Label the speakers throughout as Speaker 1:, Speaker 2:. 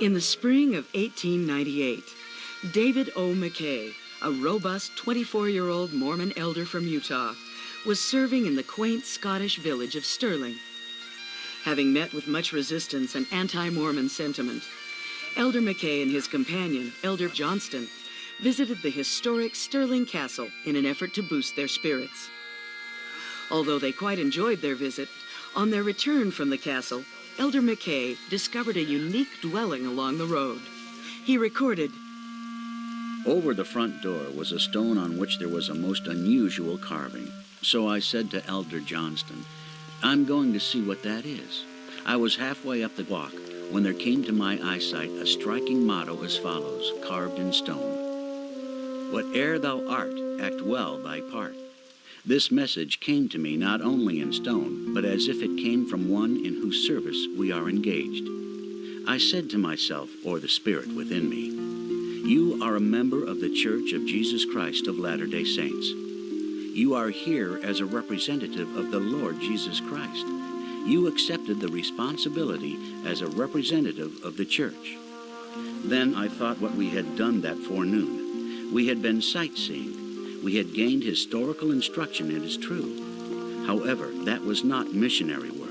Speaker 1: In the spring of 1898, David O. Mckay, a robust 24-year-old Mormon elder from Utah, was serving in the quaint Scottish village of Stirling. Having met with much resistance and anti-Mormon sentiment, Elder Mckay and his companion, Elder Johnston, visited the historic Stirling Castle in an effort to boost their spirits. Although they quite enjoyed their visit, on their return from the castle, Elder Mckay discovered a unique dwelling along the road. He recorded,
Speaker 2: "Over the front door was a stone on which there was a most unusual carving. So I said to Elder Johnston, 'I'm going to see what that is.' I was halfway up the walk when there came to my eyesight a striking motto as follows, carved in stone: 'Whate'er thou art, act well thy part.' This message came to me not only in stone, but as if it came from one in whose service we are engaged. I said to myself, or the Spirit within me, 'You are a member of the Church of Jesus Christ of Latter-day Saints. You are here as a representative of the Lord Jesus Christ. You accepted the responsibility as a representative of the church.' Then I thought what we had done that forenoon. We had been sightseeing. We had gained historical instruction, it is true. However, that was not missionary work.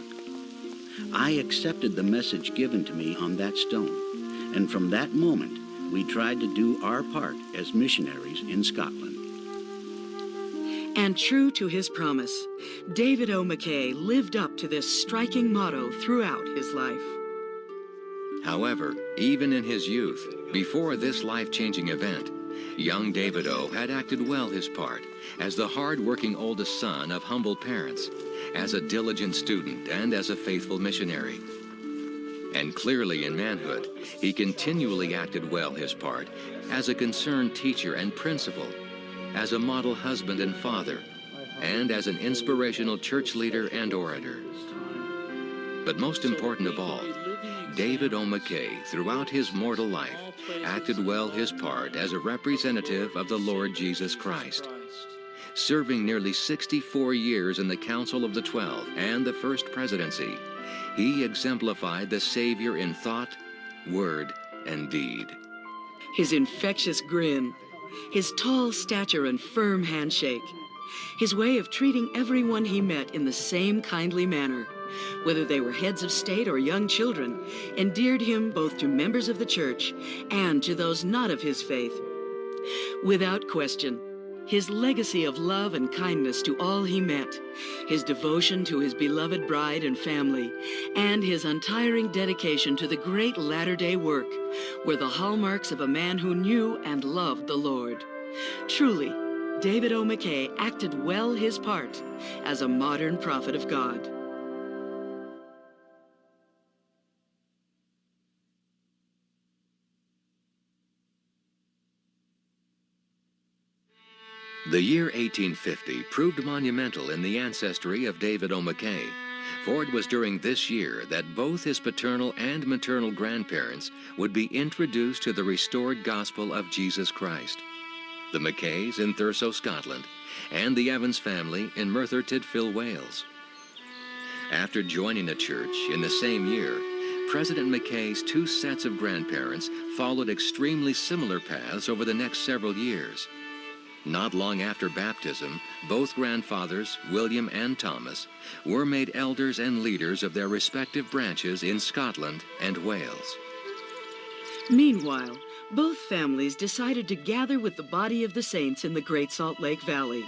Speaker 2: I accepted the message given to me on that stone, and from that moment, we tried to do our part as missionaries in Scotland."
Speaker 1: And true to his promise, David O. Mckay lived up to this striking motto throughout his life.
Speaker 3: However, even in his youth, before this life-changing event, young David O. had acted well his part as the hard-working oldest son of humble parents, as a diligent student, and as a faithful missionary. And clearly in manhood, he continually acted well his part as a concerned teacher and principal, as a model husband and father, and as an inspirational church leader and orator. But most important of all, David O. Mckay, throughout his mortal life, acted well his part as a representative of the Lord Jesus Christ. Serving nearly 64 years in the Council of the 12 and the First Presidency, he exemplified the Savior in thought, word, and deed.
Speaker 1: His infectious grin, his tall stature and firm handshake, his way of treating everyone he met in the same kindly manner, whether they were heads of state or young children, endeared him both to members of the church and to those not of his faith. Without question, his legacy of love and kindness to all he met, his devotion to his beloved bride and family, and his untiring dedication to the great latter-day work were the hallmarks of a man who knew and loved the Lord. Truly, David O. Mckay acted well his part as a modern prophet of God.
Speaker 3: The year 1850 proved monumental in the ancestry of David O. Mckay, for it was during this year that both his paternal and maternal grandparents would be introduced to the restored gospel of Jesus Christ. The Mckays in Thurso, Scotland, and the Evans family in Merthyr Tydfil, Wales. After joining the church in the same year, President Mckay's two sets of grandparents followed extremely similar paths over the next several years. Not long after baptism, both grandfathers, William and Thomas, were made elders and leaders of their respective branches in Scotland and Wales.
Speaker 1: Meanwhile, both families decided to gather with the body of the saints in the Great Salt Lake Valley.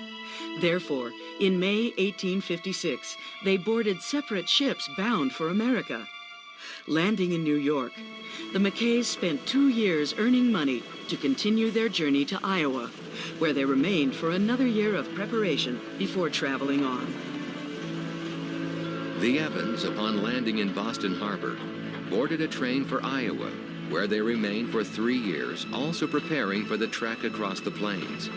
Speaker 1: Therefore, in May 1856, they boarded separate ships bound for America. Landing in New York, the Mckays spent 2 years earning money to continue their journey to Iowa, where they remained for another year of preparation before traveling on.
Speaker 3: The Evans, upon landing in Boston Harbor, boarded a train for Iowa, where they remained for 3 years, also preparing for the trek across the plains.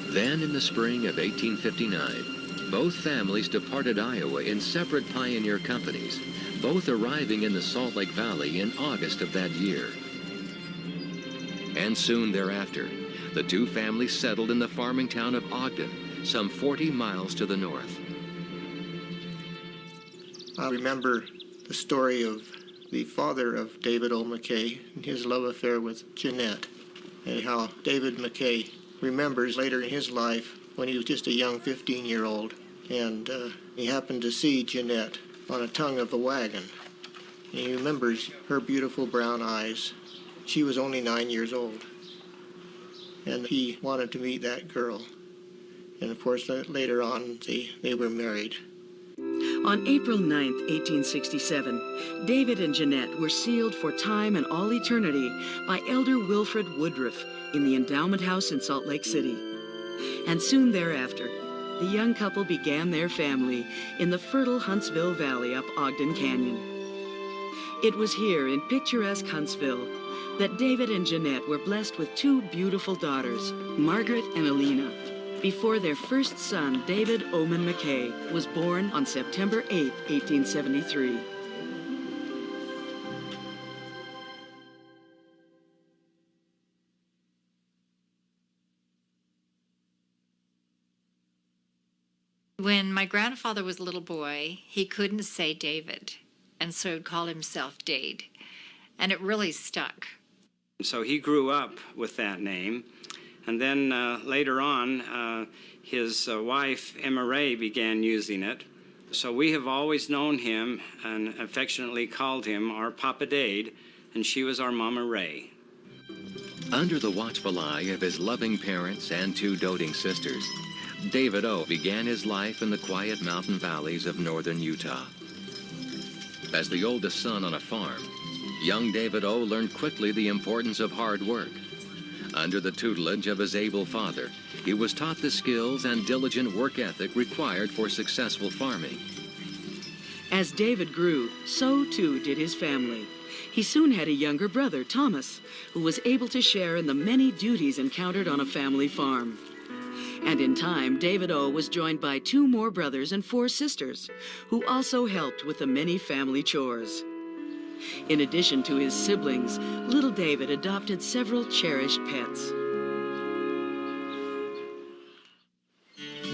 Speaker 3: Then, in the spring of 1859, both families departed Iowa in separate pioneer companies, both arriving in the Salt Lake Valley in August of that year. And soon thereafter, the two families settled in the farming town of Ogden, some 40 miles to the north.
Speaker 4: I remember the story of the father of David O. Mckay and his love affair with Jeanette, and how David Mckay remembers later in his life when he was just a young 15-year-old, and he happened to see Jeanette on a tongue of the wagon. And he remembers her beautiful brown eyes. She was only 9 years old, and he wanted to meet that girl. And of course, later on, they were married.
Speaker 1: On April 9th, 1867, David and Jeanette were sealed for time and all eternity by Elder Wilfred Woodruff in the Endowment House in Salt Lake City. And soon thereafter, the young couple began their family in the fertile Huntsville Valley up Ogden Canyon. It was here in picturesque Huntsville that David and Jeanette were blessed with two beautiful daughters, Margaret and Alina, before their first son, David Oman Mckay, was born on September 8, 1873.
Speaker 5: When my grandfather was a little boy, he couldn't say David, and so he'd call himself Dade, and it really stuck.
Speaker 6: So he grew up with that name. And then later on, his wife, Emma Ray, began using it. So we have always known him and affectionately called him our Papa Dade, and she was our Mama Ray.
Speaker 3: Under the watchful eye of his loving parents and two doting sisters, David O. began his life in the quiet mountain valleys of northern Utah. As the oldest son on a farm, young David O. learned quickly the importance of hard work. Under the tutelage of his able father, he was taught the skills and diligent work ethic required for successful farming.
Speaker 1: As David grew, so too did his family. He soon had a younger brother, Thomas, who was able to share in the many duties encountered on a family farm. And in time, David O. was joined by two more brothers and four sisters, who also helped with the many family chores. In addition to his siblings, little David adopted several cherished pets.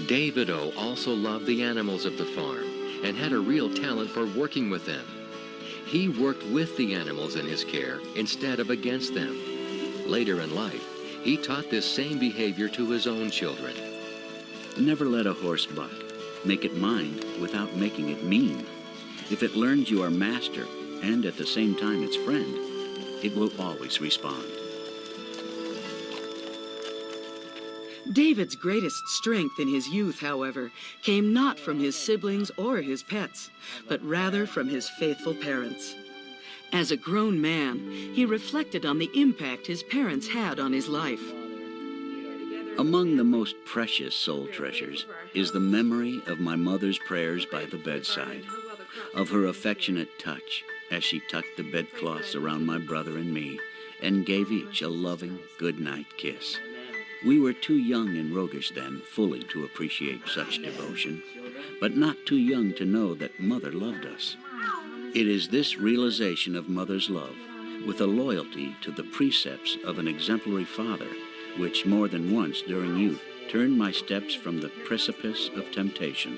Speaker 3: David O. also loved the animals of the farm and had a real talent for working with them. He worked with the animals in his care instead of against them. Later in life, he taught this same behavior to his own children.
Speaker 2: Never let a horse buck. Make it mind without making it mean. If it learns you are master, and at the same time its friend, it will always respond.
Speaker 1: David's greatest strength in his youth, however, came not from his siblings or his pets, but rather from his faithful parents. As a grown man, he reflected on the impact his parents had on his life.
Speaker 2: Among the most precious soul treasures is the memory of my mother's prayers by the bedside, of her affectionate touch as she tucked the bedcloths around my brother and me and gave each a loving good-night kiss. We were too young and roguish then fully to appreciate such devotion, but not too young to know that Mother loved us. It is this realization of Mother's love, with a loyalty to the precepts of an exemplary father, which more than once during youth turned my steps from the precipice of temptation.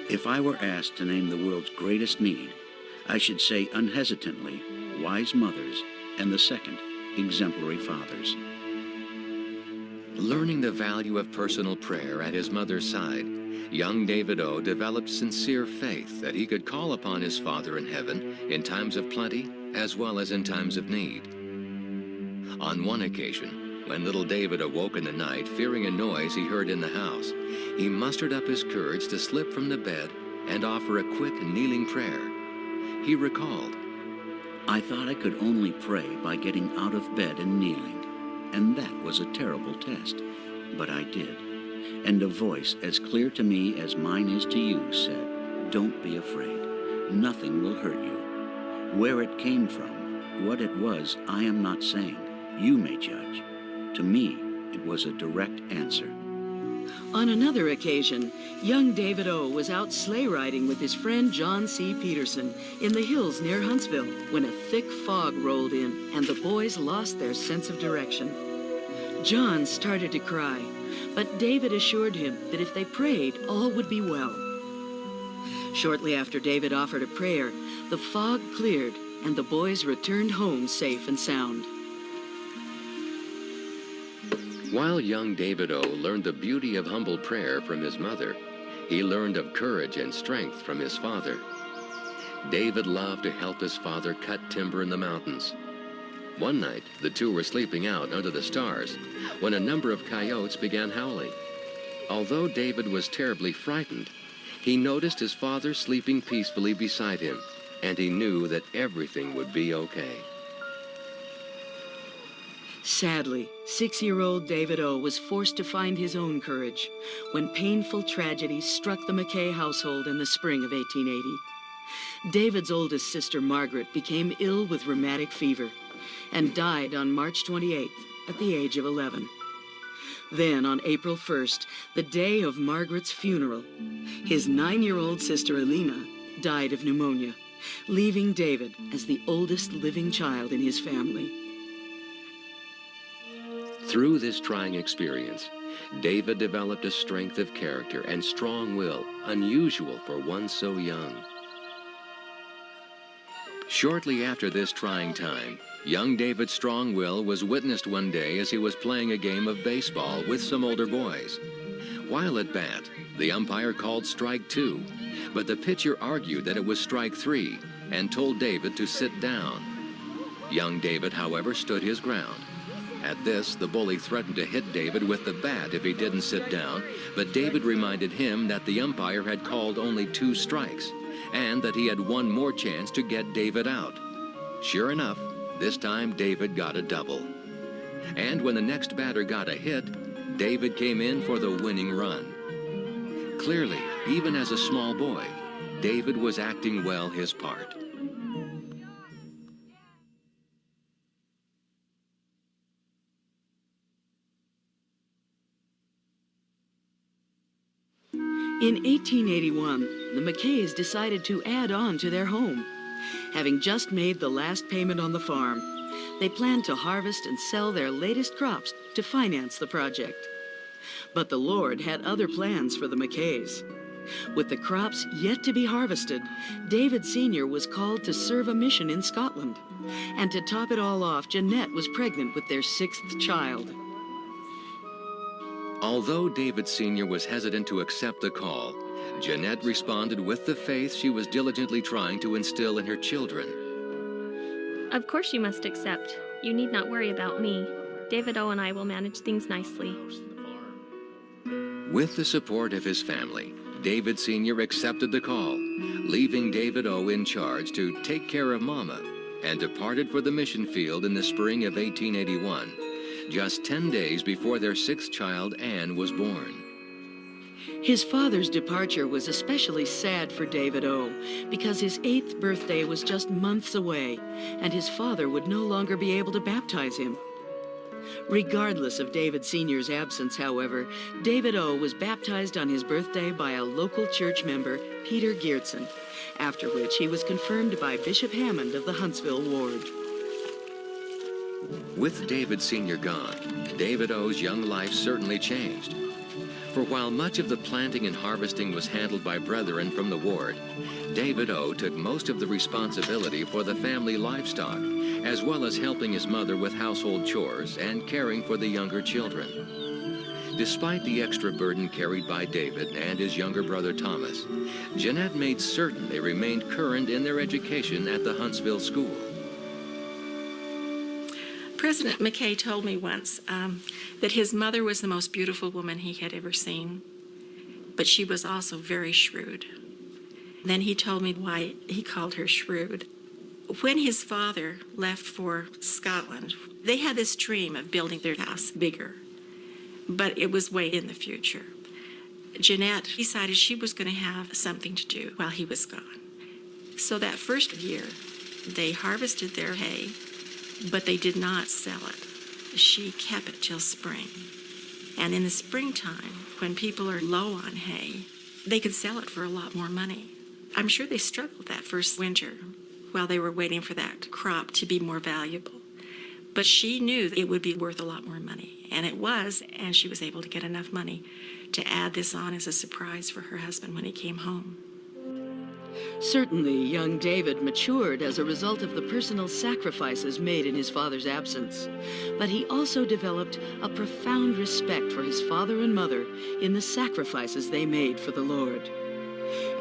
Speaker 2: If I were asked to name the world's greatest need, I should say unhesitantly, wise mothers, and the second, exemplary fathers.
Speaker 3: Learning the value of personal prayer at his mother's side, young David O. developed sincere faith that he could call upon his Father in heaven in times of plenty as well as in times of need. On one occasion, when little David awoke in the night fearing a noise he heard in the house, he mustered up his courage to slip from the bed and offer a quick kneeling prayer. He recalled,
Speaker 2: I thought I could only pray by getting out of bed and kneeling, and that was a terrible test, but I did. And a voice as clear to me as mine is to you said, don't be afraid. Nothing will hurt you. Where it came from, what it was, I am not saying. You may judge. To me, it was a direct answer.
Speaker 1: On another occasion, young David O. was out sleigh riding with his friend John C. Peterson in the hills near Huntsville when a thick fog rolled in and the boys lost their sense of direction. John started to cry, but David assured him that if they prayed, all would be well. Shortly after David offered a prayer, the fog cleared and the boys returned home safe and sound.
Speaker 3: While young David O. learned the beauty of humble prayer from his mother, he learned of courage and strength from his father. David loved to help his father cut timber in the mountains. One night, the two were sleeping out under the stars when a number of coyotes began howling. Although David was terribly frightened, he noticed his father sleeping peacefully beside him, and he knew that everything would be okay.
Speaker 1: Sadly, 6-year-old David O. was forced to find his own courage when painful tragedy struck the Mckay household in the spring of 1880. David's oldest sister, Margaret, became ill with rheumatic fever and died on March 28th at the age of 11. Then, on April 1st, the day of Margaret's funeral, his 9-year-old sister, Alina, died of pneumonia, leaving David as the oldest living child in his family.
Speaker 3: Through this trying experience, David developed a strength of character and strong will unusual for one so young. Shortly after this trying time, young David's strong will was witnessed one day as he was playing a game of baseball with some older boys. While at bat, the umpire called strike 2, but the pitcher argued that it was strike 3 and told David to sit down. Young David, however, stood his ground. At this, the bully threatened to hit David with the bat if he didn't sit down, but David reminded him that the umpire had called only 2 strikes and that he had one more chance to get David out. Sure enough, this time David got a double. And when the next batter got a hit, David came in for the winning run. Clearly, even as a small boy, David was acting well his part.
Speaker 1: In 1881, the Mckays decided to add on to their home. Having just made the last payment on the farm, they planned to harvest and sell their latest crops to finance the project. But the Lord had other plans for the Mckays. With the crops yet to be harvested, David Sr. was called to serve a mission in Scotland. And to top it all off, Jeanette was pregnant with their 6th child.
Speaker 3: Although David Sr. was hesitant to accept the call, Jeanette responded with the faith she was diligently trying to instill in her children.
Speaker 7: Of course you must accept. You need not worry about me. David O. and I will manage things nicely.
Speaker 3: With the support of his family, David Sr. accepted the call, leaving David O. in charge to take care of Mama, and departed for the mission field in the spring of 1881. Just 10 days before their 6th child, Anne, was born.
Speaker 1: His father's departure was especially sad for David O. because his 8th birthday was just months away, and his father would no longer be able to baptize him. Regardless of David Sr.'s absence, however, David O. was baptized on his birthday by a local church member, Peter Geertsen, after which he was confirmed by Bishop Hammond of the Huntsville Ward.
Speaker 3: With David Sr. gone, David O.'s young life certainly changed. For while much of the planting and harvesting was handled by brethren from the ward, David O. took most of the responsibility for the family livestock, as well as helping his mother with household chores and caring for the younger children. Despite the extra burden carried by David and his younger brother Thomas, Jeanette made certain they remained current in their education at the Huntsville School.
Speaker 8: President Mckay told me once that his mother was the most beautiful woman he had ever seen, but she was also very shrewd. Then he told me why he called her shrewd. When his father left for Scotland, they had this dream of building their house bigger, but it was way in the future. Jeanette decided she was going to have something to do while he was gone. So that first year, they harvested their hay, but they did not sell it. She kept it till spring. And in the springtime, when people are low on hay, they could sell it for a lot more money. I'm sure they struggled that first winter while they were waiting for that crop to be more valuable. But she knew it would be worth a lot more money, and it was, and she was able to get enough money to add this on as a surprise for her husband when he came home.
Speaker 1: Certainly, young David matured as a result of the personal sacrifices made in his father's absence, but he also developed a profound respect for his father and mother in the sacrifices they made for the Lord.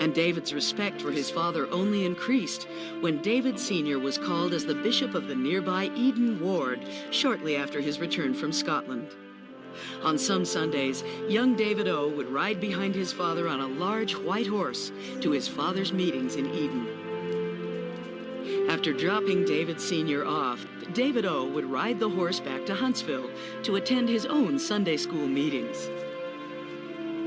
Speaker 1: And David's respect for his father only increased when David Sr. was called as the bishop of the nearby Eden Ward shortly after his return from Scotland. On some Sundays, young David O. would ride behind his father on a large white horse to his father's meetings in Eden. After dropping David Sr. off, David O. would ride the horse back to Huntsville to attend his own Sunday school meetings.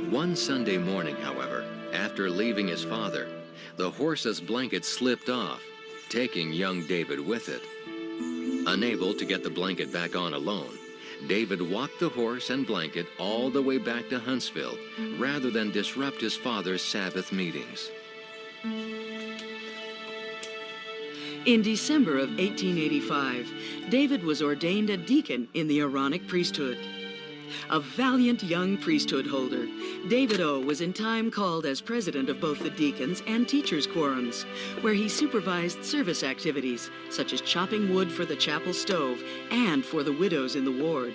Speaker 3: One Sunday morning, however, after leaving his father, the horse's blanket slipped off, taking young David with it. Unable to get the blanket back on alone, David walked the horse and blanket all the way back to Huntsville rather than disrupt his father's Sabbath meetings.
Speaker 1: In December of 1885, David was ordained a deacon in the Aaronic priesthood. A valiant young priesthood holder, David O. was in time called as president of both the deacons and teachers' quorums, where he supervised service activities such as chopping wood for the chapel stove and for the widows in the ward.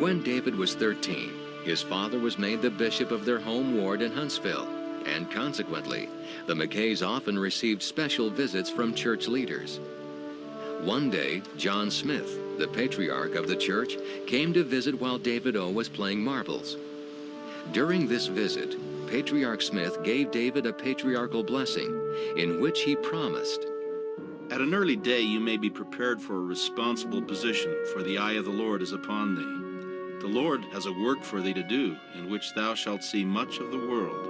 Speaker 3: When David was 13, his father was made the bishop of their home ward in Huntsville, and consequently, the Mckays often received special visits from church leaders. One day, John Smith, the patriarch of the church, came to visit while David O. was playing marbles. During this visit, Patriarch Smith gave David a patriarchal blessing in which he promised,
Speaker 9: "At an early day you may be prepared for a responsible position, for the eye of the Lord is upon thee. The Lord has a work for thee to do, in which thou shalt see much of the world.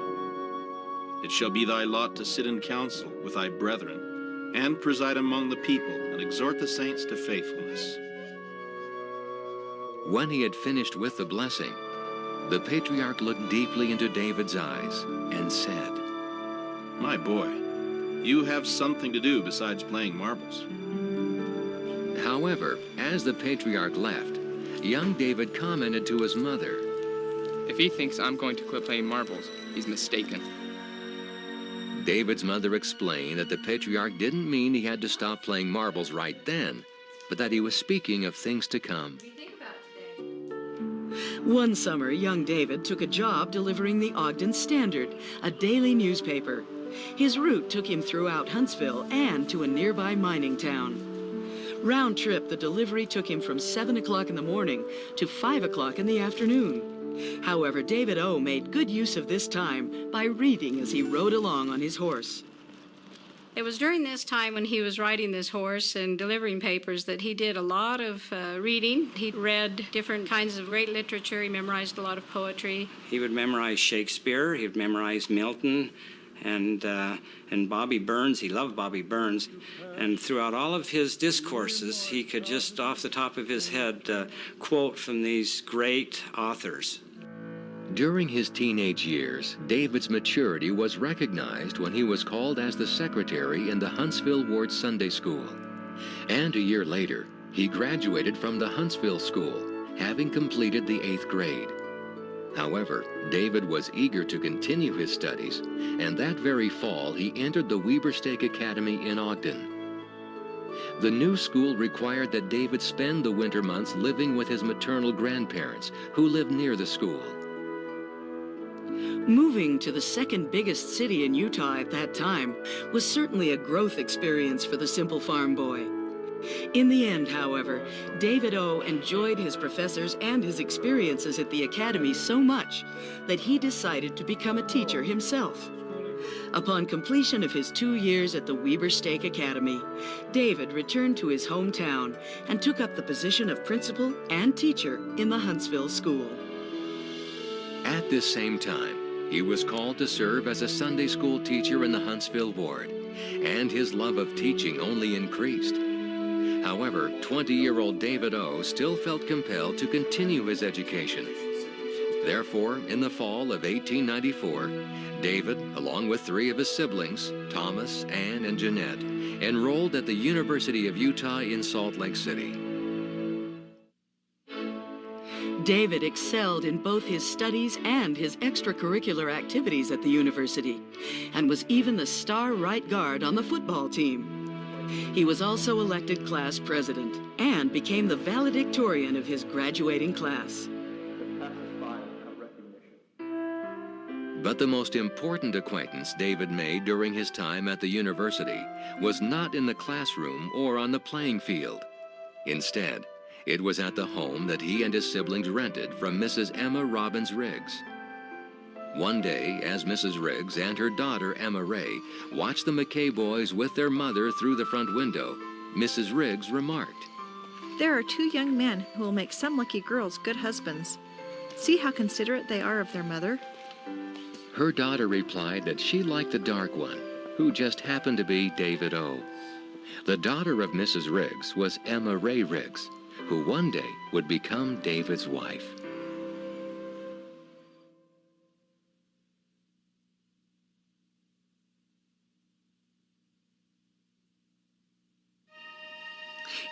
Speaker 9: It shall be thy lot to sit in council with thy brethren, and preside among the people, and exhort the saints to faithfulness."
Speaker 3: When he had finished with the blessing, the patriarch looked deeply into David's eyes and said,
Speaker 9: "My boy, you have something to do besides playing marbles."
Speaker 3: However, as the patriarch left, young David commented to his mother,
Speaker 10: "If he thinks I'm going to quit playing marbles, he's mistaken."
Speaker 3: David's mother explained that the patriarch didn't mean he had to stop playing marbles right then, but that he was speaking of things to come.
Speaker 1: One summer, young David took a job delivering the Ogden Standard, a daily newspaper. His route took him throughout Huntsville and to a nearby mining town. Round trip, the delivery took him from 7 o'clock in the morning to 5 o'clock in the afternoon. However, David O. made good use of this time by reading as he rode along on his horse.
Speaker 11: It was during this time when he was riding this horse and delivering papers that he did a lot of reading. He read different kinds of great literature. He memorized a lot of poetry.
Speaker 6: He would memorize Shakespeare. He would memorize Milton and Bobby Burns. He loved Bobby Burns. And throughout all of his discourses, he could just off the top of his head quote from these great authors.
Speaker 3: During his teenage years, David's maturity was recognized when he was called as the secretary in the Huntsville Ward Sunday School. And a year later, he graduated from the Huntsville School, having completed the 8th grade. However, David was eager to continue his studies, and that very fall he entered the Weber Stake Academy in Ogden. The new school required that David spend the winter months living with his maternal grandparents, who lived near the school.
Speaker 1: Moving to the second biggest city in Utah at that time was certainly a growth experience for the simple farm boy. In the end, however, David O. enjoyed his professors and his experiences at the academy so much that he decided to become a teacher himself. Upon completion of his 2 years at the Weber Stake Academy, David returned to his hometown and took up the position of principal and teacher in the Huntsville School.
Speaker 3: At this same time, he was called to serve as a Sunday school teacher in the Huntsville Ward, and his love of teaching only increased. However, 20-year-old David O. still felt compelled to continue his education. Therefore, in the fall of 1894, David, along with 3 of his siblings, Thomas, Ann, and Jeanette, enrolled at the University of Utah in Salt Lake City.
Speaker 1: David excelled in both his studies and his extracurricular activities at the university, and was even the star right guard on the football team. He was also elected class president and became the valedictorian of his graduating class.
Speaker 3: But the most important acquaintance David made during his time at the university was not in the classroom or on the playing field. Instead, it was at the home that he and his siblings rented from Mrs. Emma Robbins Riggs. One day, as Mrs. Riggs and her daughter Emma Ray watched the Mckay boys with their mother through the front window, Mrs. Riggs remarked,
Speaker 12: "There are two young men who will make some lucky girls good husbands. See how considerate they are of their mother."
Speaker 3: Her daughter replied that she liked the dark one, who just happened to be David O. The daughter of Mrs. Riggs was Emma Ray Riggs, who one day would become David's wife.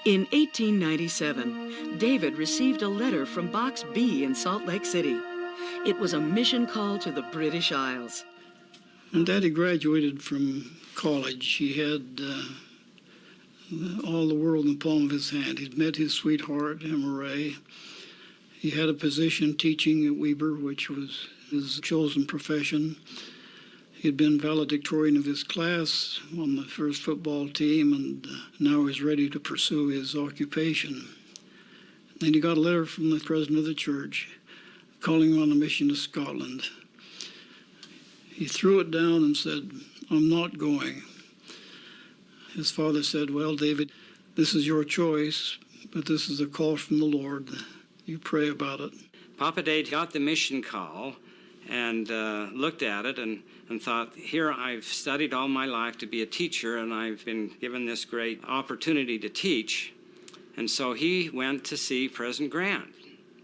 Speaker 1: In 1897, David received a letter from Box B in Salt Lake City. It was a mission call to the British Isles.
Speaker 13: When Daddy graduated from college, he had all the world in the palm of his hand. He'd met his sweetheart, Emma Ray. He had a position teaching at Weber, which was his chosen profession. He'd been valedictorian of his class on the first football team, and now he was ready to pursue his occupation. Then he got a letter from the president of the church calling him on a mission to Scotland. He threw it down and said, "I'm not going." His father said, "Well, David, this is your choice, but this is a call from the Lord. You pray about it."
Speaker 6: Papa Dade got the mission call and looked at it and thought, here I've studied all my life to be a teacher, and I've been given this great opportunity to teach. And so he went to see President Grant.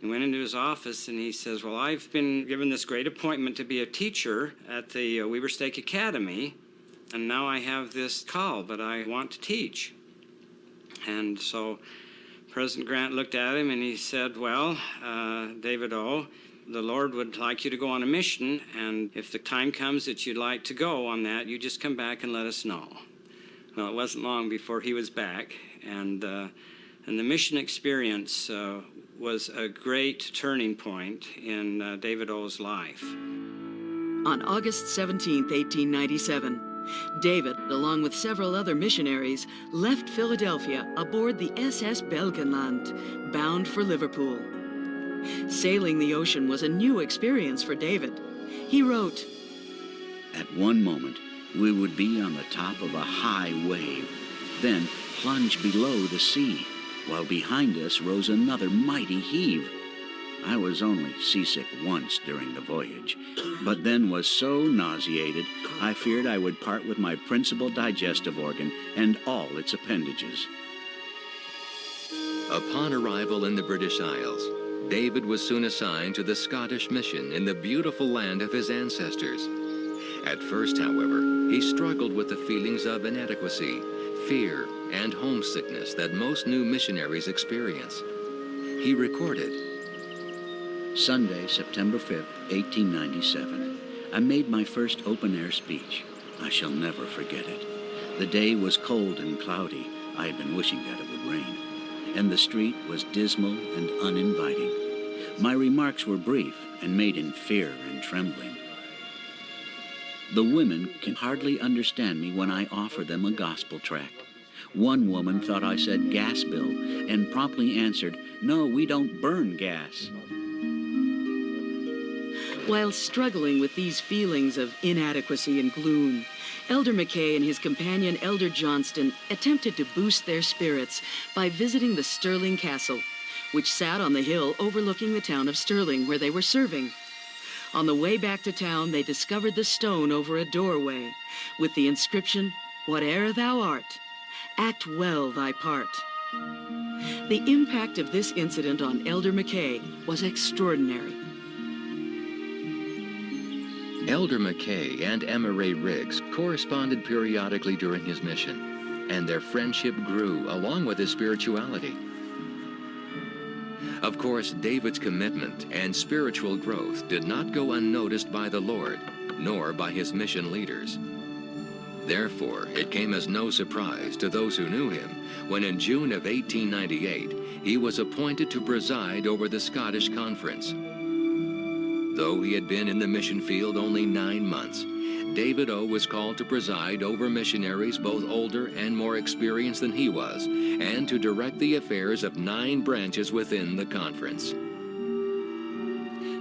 Speaker 6: He went into his office and he says, "Well, I've been given this great appointment to be a teacher at the Weber Stake Academy, and now I have this call, but I want to teach." And so President Grant looked at him and he said, "Well, David O., the Lord would like you to go on a mission, and if the time comes that you'd like to go on that, you just come back and let us know." Well, it wasn't long before he was back, and the mission experience was a great turning point in David O.'s life.
Speaker 1: On August 17, 1897, David, along with several other missionaries, left Philadelphia aboard the SS Belgenland, bound for Liverpool. Sailing the ocean was a new experience for David. He wrote,
Speaker 2: "At one moment, we would be on the top of a high wave, then plunge below the sea, while behind us rose another mighty heave. I was only seasick once during the voyage, but then was so nauseated I feared I would part with my principal digestive organ and all its appendages."
Speaker 3: Upon arrival in the British Isles, David was soon assigned to the Scottish mission in the beautiful land of his ancestors. At first, however, he struggled with the feelings of inadequacy, fear, and homesickness that most new missionaries experience. He recorded,
Speaker 2: Sunday, September 5th, 1897. I made my first open-air speech. I shall never forget it. The day was cold and cloudy. I had been wishing that it would rain. And the street was dismal and uninviting. My remarks were brief and made in fear and trembling. The women can hardly understand me when I offer them a gospel tract. One woman thought I said gas bill and promptly answered, "No, we don't burn gas."
Speaker 1: While struggling with these feelings of inadequacy and gloom, Elder Mckay and his companion Elder Johnston attempted to boost their spirits by visiting the Stirling Castle, which sat on the hill overlooking the town of Stirling, where they were serving. On the way back to town, they discovered the stone over a doorway with the inscription, "Whate'er thou art, act well thy part." The impact of this incident on Elder Mckay was extraordinary.
Speaker 3: Elder Mckay and Emma Ray Riggs corresponded periodically during his mission, and their friendship grew along with his spirituality. Of course, David's commitment and spiritual growth did not go unnoticed by the Lord, nor by his mission leaders. Therefore, it came as no surprise to those who knew him when in June of 1898, he was appointed to preside over the Scottish Conference. Though he had been in the mission field only 9 months, David O. was called to preside over missionaries both older and more experienced than he was, and to direct the affairs of 9 branches within the conference.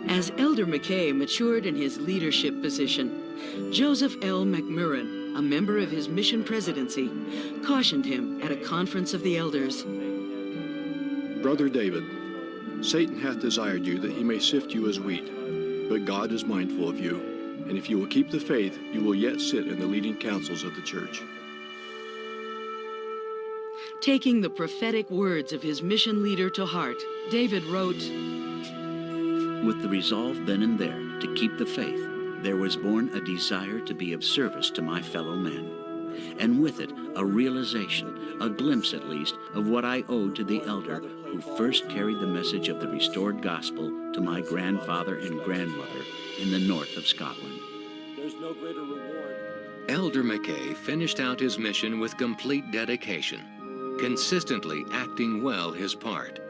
Speaker 1: As Elder Mckay matured in his leadership position, Joseph L. McMurrin, a member of his mission presidency, cautioned him at a conference of the elders.
Speaker 14: Brother David, Satan hath desired you that he may sift you as wheat, but God is mindful of you, and if you will keep the faith, you will yet sit in the leading councils of the church.
Speaker 1: Taking the prophetic words of his mission leader to heart, David wrote,
Speaker 2: With the resolve then and there to keep the faith, there was born a desire to be of service to my fellow men, and with it a realization, a glimpse at least, of what I owed to the elder who first carried the message of the restored gospel to my grandfather and grandmother in the north of Scotland.
Speaker 14: There's no greater reward.
Speaker 3: Elder Mckay finished out his mission with complete dedication, consistently acting well his part.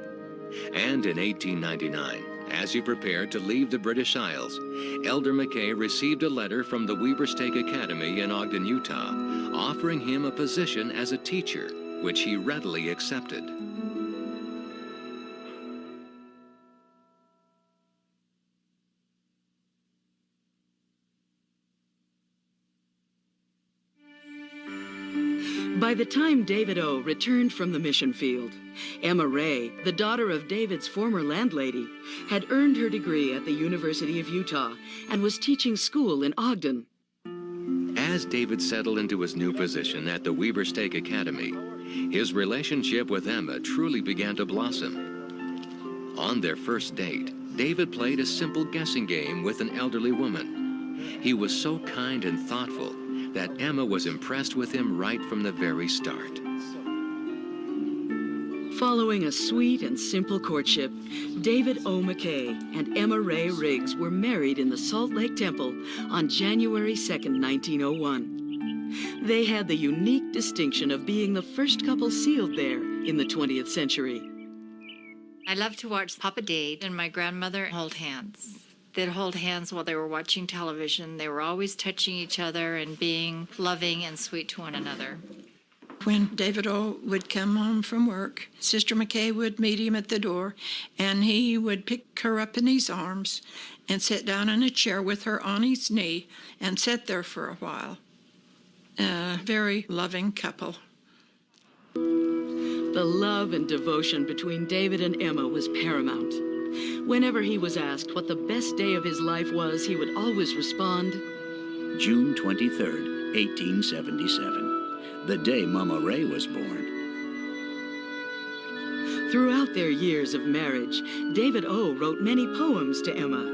Speaker 3: And in 1899, as he prepared to leave the British Isles, Elder Mckay received a letter from the Weber Stake Academy in Ogden, Utah, offering him a position as a teacher, which he readily accepted.
Speaker 1: By the time David O. returned from the mission field, Emma Ray, the daughter of David's former landlady, had earned her degree at the University of Utah and was teaching school in Ogden.
Speaker 3: As David settled into his new position at the Weber Stake Academy, his relationship with Emma truly began to blossom. On their first date, David played a simple guessing game with an elderly woman. He was so kind and thoughtful that Emma was impressed with him right from the very start.
Speaker 1: Following a sweet and simple courtship, David O. Mckay and Emma Ray Riggs were married in the Salt Lake Temple on January 2nd, 1901. They had the unique distinction of being the first couple sealed there in the 20th century.
Speaker 5: I love to watch Papa Dade and my grandmother hold hands. They'd hold hands while they were watching television. They were always touching each other and being loving and sweet to one another.
Speaker 15: When David O. would come home from work, Sister Mckay would meet him at the door, and he would pick her up in his arms and sit down in a chair with her on his knee and sit there for a while. A very loving couple.
Speaker 1: The love and devotion between David and Emma was paramount. Whenever he was asked what the best day of his life was, he would always respond,
Speaker 2: June 23rd, 1877, the day Mama Ray was born.
Speaker 1: Throughout their years of marriage, David O. wrote many poems to Emma.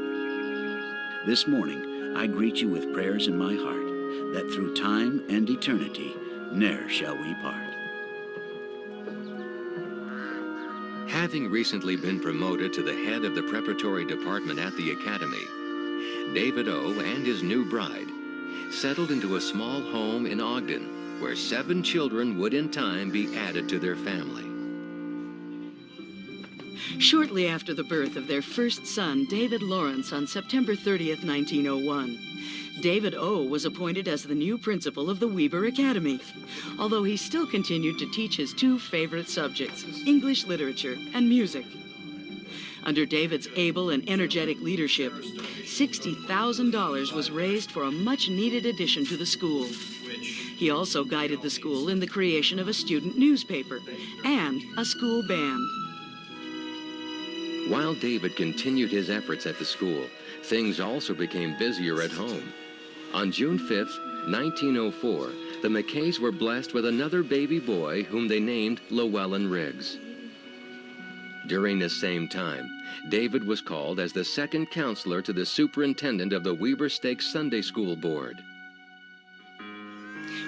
Speaker 2: This morning, I greet you with prayers in my heart, that through time and eternity, ne'er shall we part.
Speaker 3: Having recently been promoted to the head of the preparatory department at the academy, David O. and his new bride settled into a small home in Ogden, where 7 children would in time be added to their family.
Speaker 1: Shortly after the birth of their first son, David Lawrence, on September 30th, 1901, David O. was appointed as the new principal of the Weber Academy, although he still continued to teach his 2 favorite subjects, English literature and music. Under David's able and energetic leadership, $60,000 was raised for a much-needed addition to the school. He also guided the school in the creation of a student newspaper and a school band.
Speaker 3: While David continued his efforts at the school, things also became busier at home. On June 5th, 1904, the Mckays were blessed with another baby boy whom they named Llewellyn Riggs. During this same time, David was called as the second counselor to the superintendent of the Weber Stake Sunday School Board.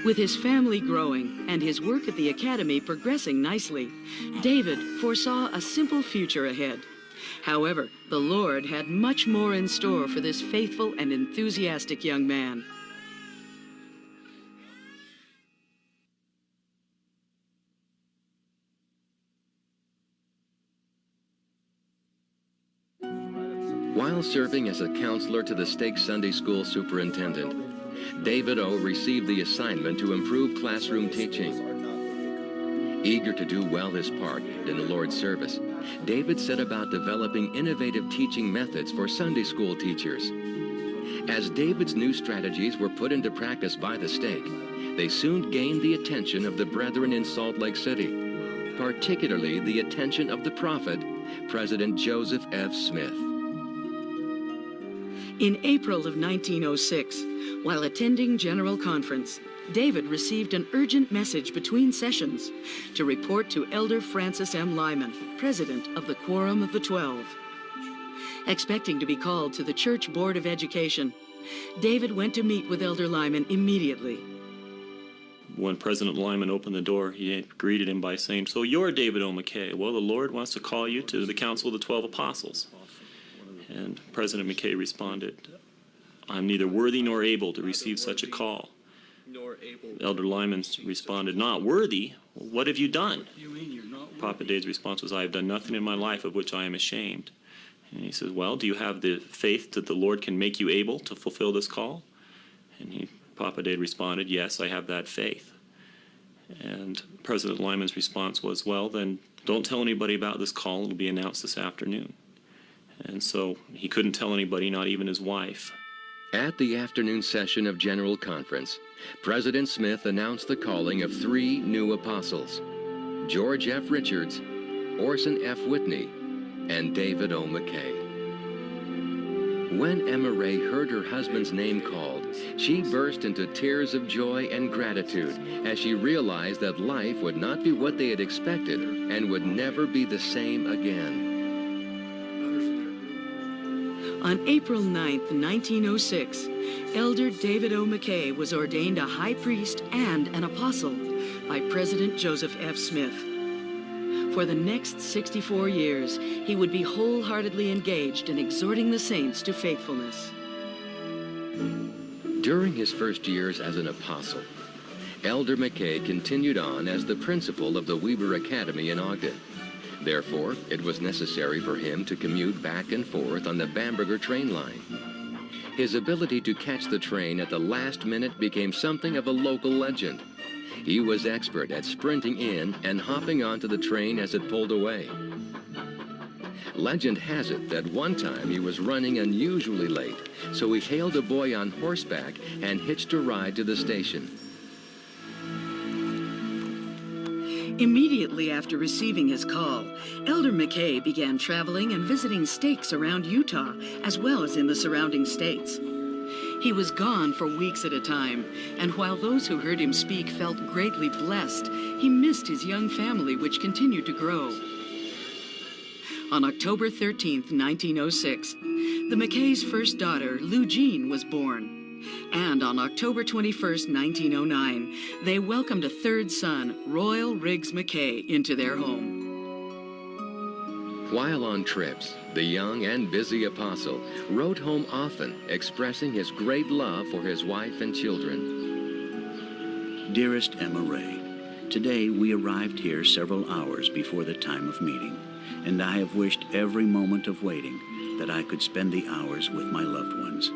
Speaker 1: With his family growing and his work at the academy progressing nicely, David foresaw a simple future ahead. However, the Lord had much more in store for this faithful and enthusiastic young man.
Speaker 3: While serving as a counselor to the stake Sunday school superintendent, David O. received the assignment to improve classroom teaching. Eager to do well his part in the Lord's service, David set about developing innovative teaching methods for Sunday school teachers. As David's new strategies were put into practice by the stake, they soon gained the attention of the brethren in Salt Lake City, particularly the attention of the prophet, President Joseph F. Smith.
Speaker 1: In April of 1906, while attending General Conference, David received an urgent message between sessions to report to Elder Francis M. Lyman, president of the Quorum of the 12. Expecting to be called to the Church Board of Education, David went to meet with Elder Lyman immediately.
Speaker 16: When President Lyman opened the door, he greeted him by saying, "So you're David O. Mckay. Well, the Lord wants to call you to the Council of the 12 Apostles." And President Mckay responded, "I'm neither worthy nor able to receive such a call." Elder Lyman responded, "Not worthy? What have you done?" Papa Dade's response was, "I have done nothing in my life of which I am ashamed." And he says, "Well, do you have the faith that the Lord can make you able to fulfill this call?" And Papa Dade responded, "Yes, I have that faith." And President Lyman's response was, "Well, then don't tell anybody about this call. It'll be announced this afternoon." And so he couldn't tell anybody, not even his wife.
Speaker 3: At the afternoon session of General Conference, President Smith announced the calling of 3 new apostles: George F. Richards, Orson F. Whitney, and David O. Mckay. When Emma Ray heard her husband's name called, she burst into tears of joy and gratitude as she realized that life would not be what they had expected and would never be the same again.
Speaker 1: On April 9th, 1906, Elder David O. Mckay was ordained a high priest and an apostle by President Joseph F. Smith. For the next 64 years, he would be wholeheartedly engaged in exhorting the saints to faithfulness.
Speaker 3: During his first years as an apostle, Elder Mckay continued on as the principal of the Weber Academy in Ogden. Therefore, it was necessary for him to commute back and forth on the Bamberger train line. His ability to catch the train at the last minute became something of a local legend. He was expert at sprinting in and hopping onto the train as it pulled away. Legend has it that one time he was running unusually late, so he hailed a boy on horseback and hitched a ride to the station.
Speaker 1: Immediately after receiving his call, Elder Mckay began traveling and visiting stakes around Utah, as well as in the surrounding states. He was gone for weeks at a time, and while those who heard him speak felt greatly blessed, he missed his young family, which continued to grow. On October 13th, 1906, the Mckay's first daughter, Lou Jean, was born. And on October 21st, 1909, they welcomed a third son, Royal Riggs Mckay, into their home.
Speaker 3: While on trips, the young and busy apostle wrote home often, expressing his great love for his wife and children.
Speaker 2: Dearest Emma Ray, today we arrived here several hours before the time of meeting, and I have wished every moment of waiting that I could spend the hours with my loved ones.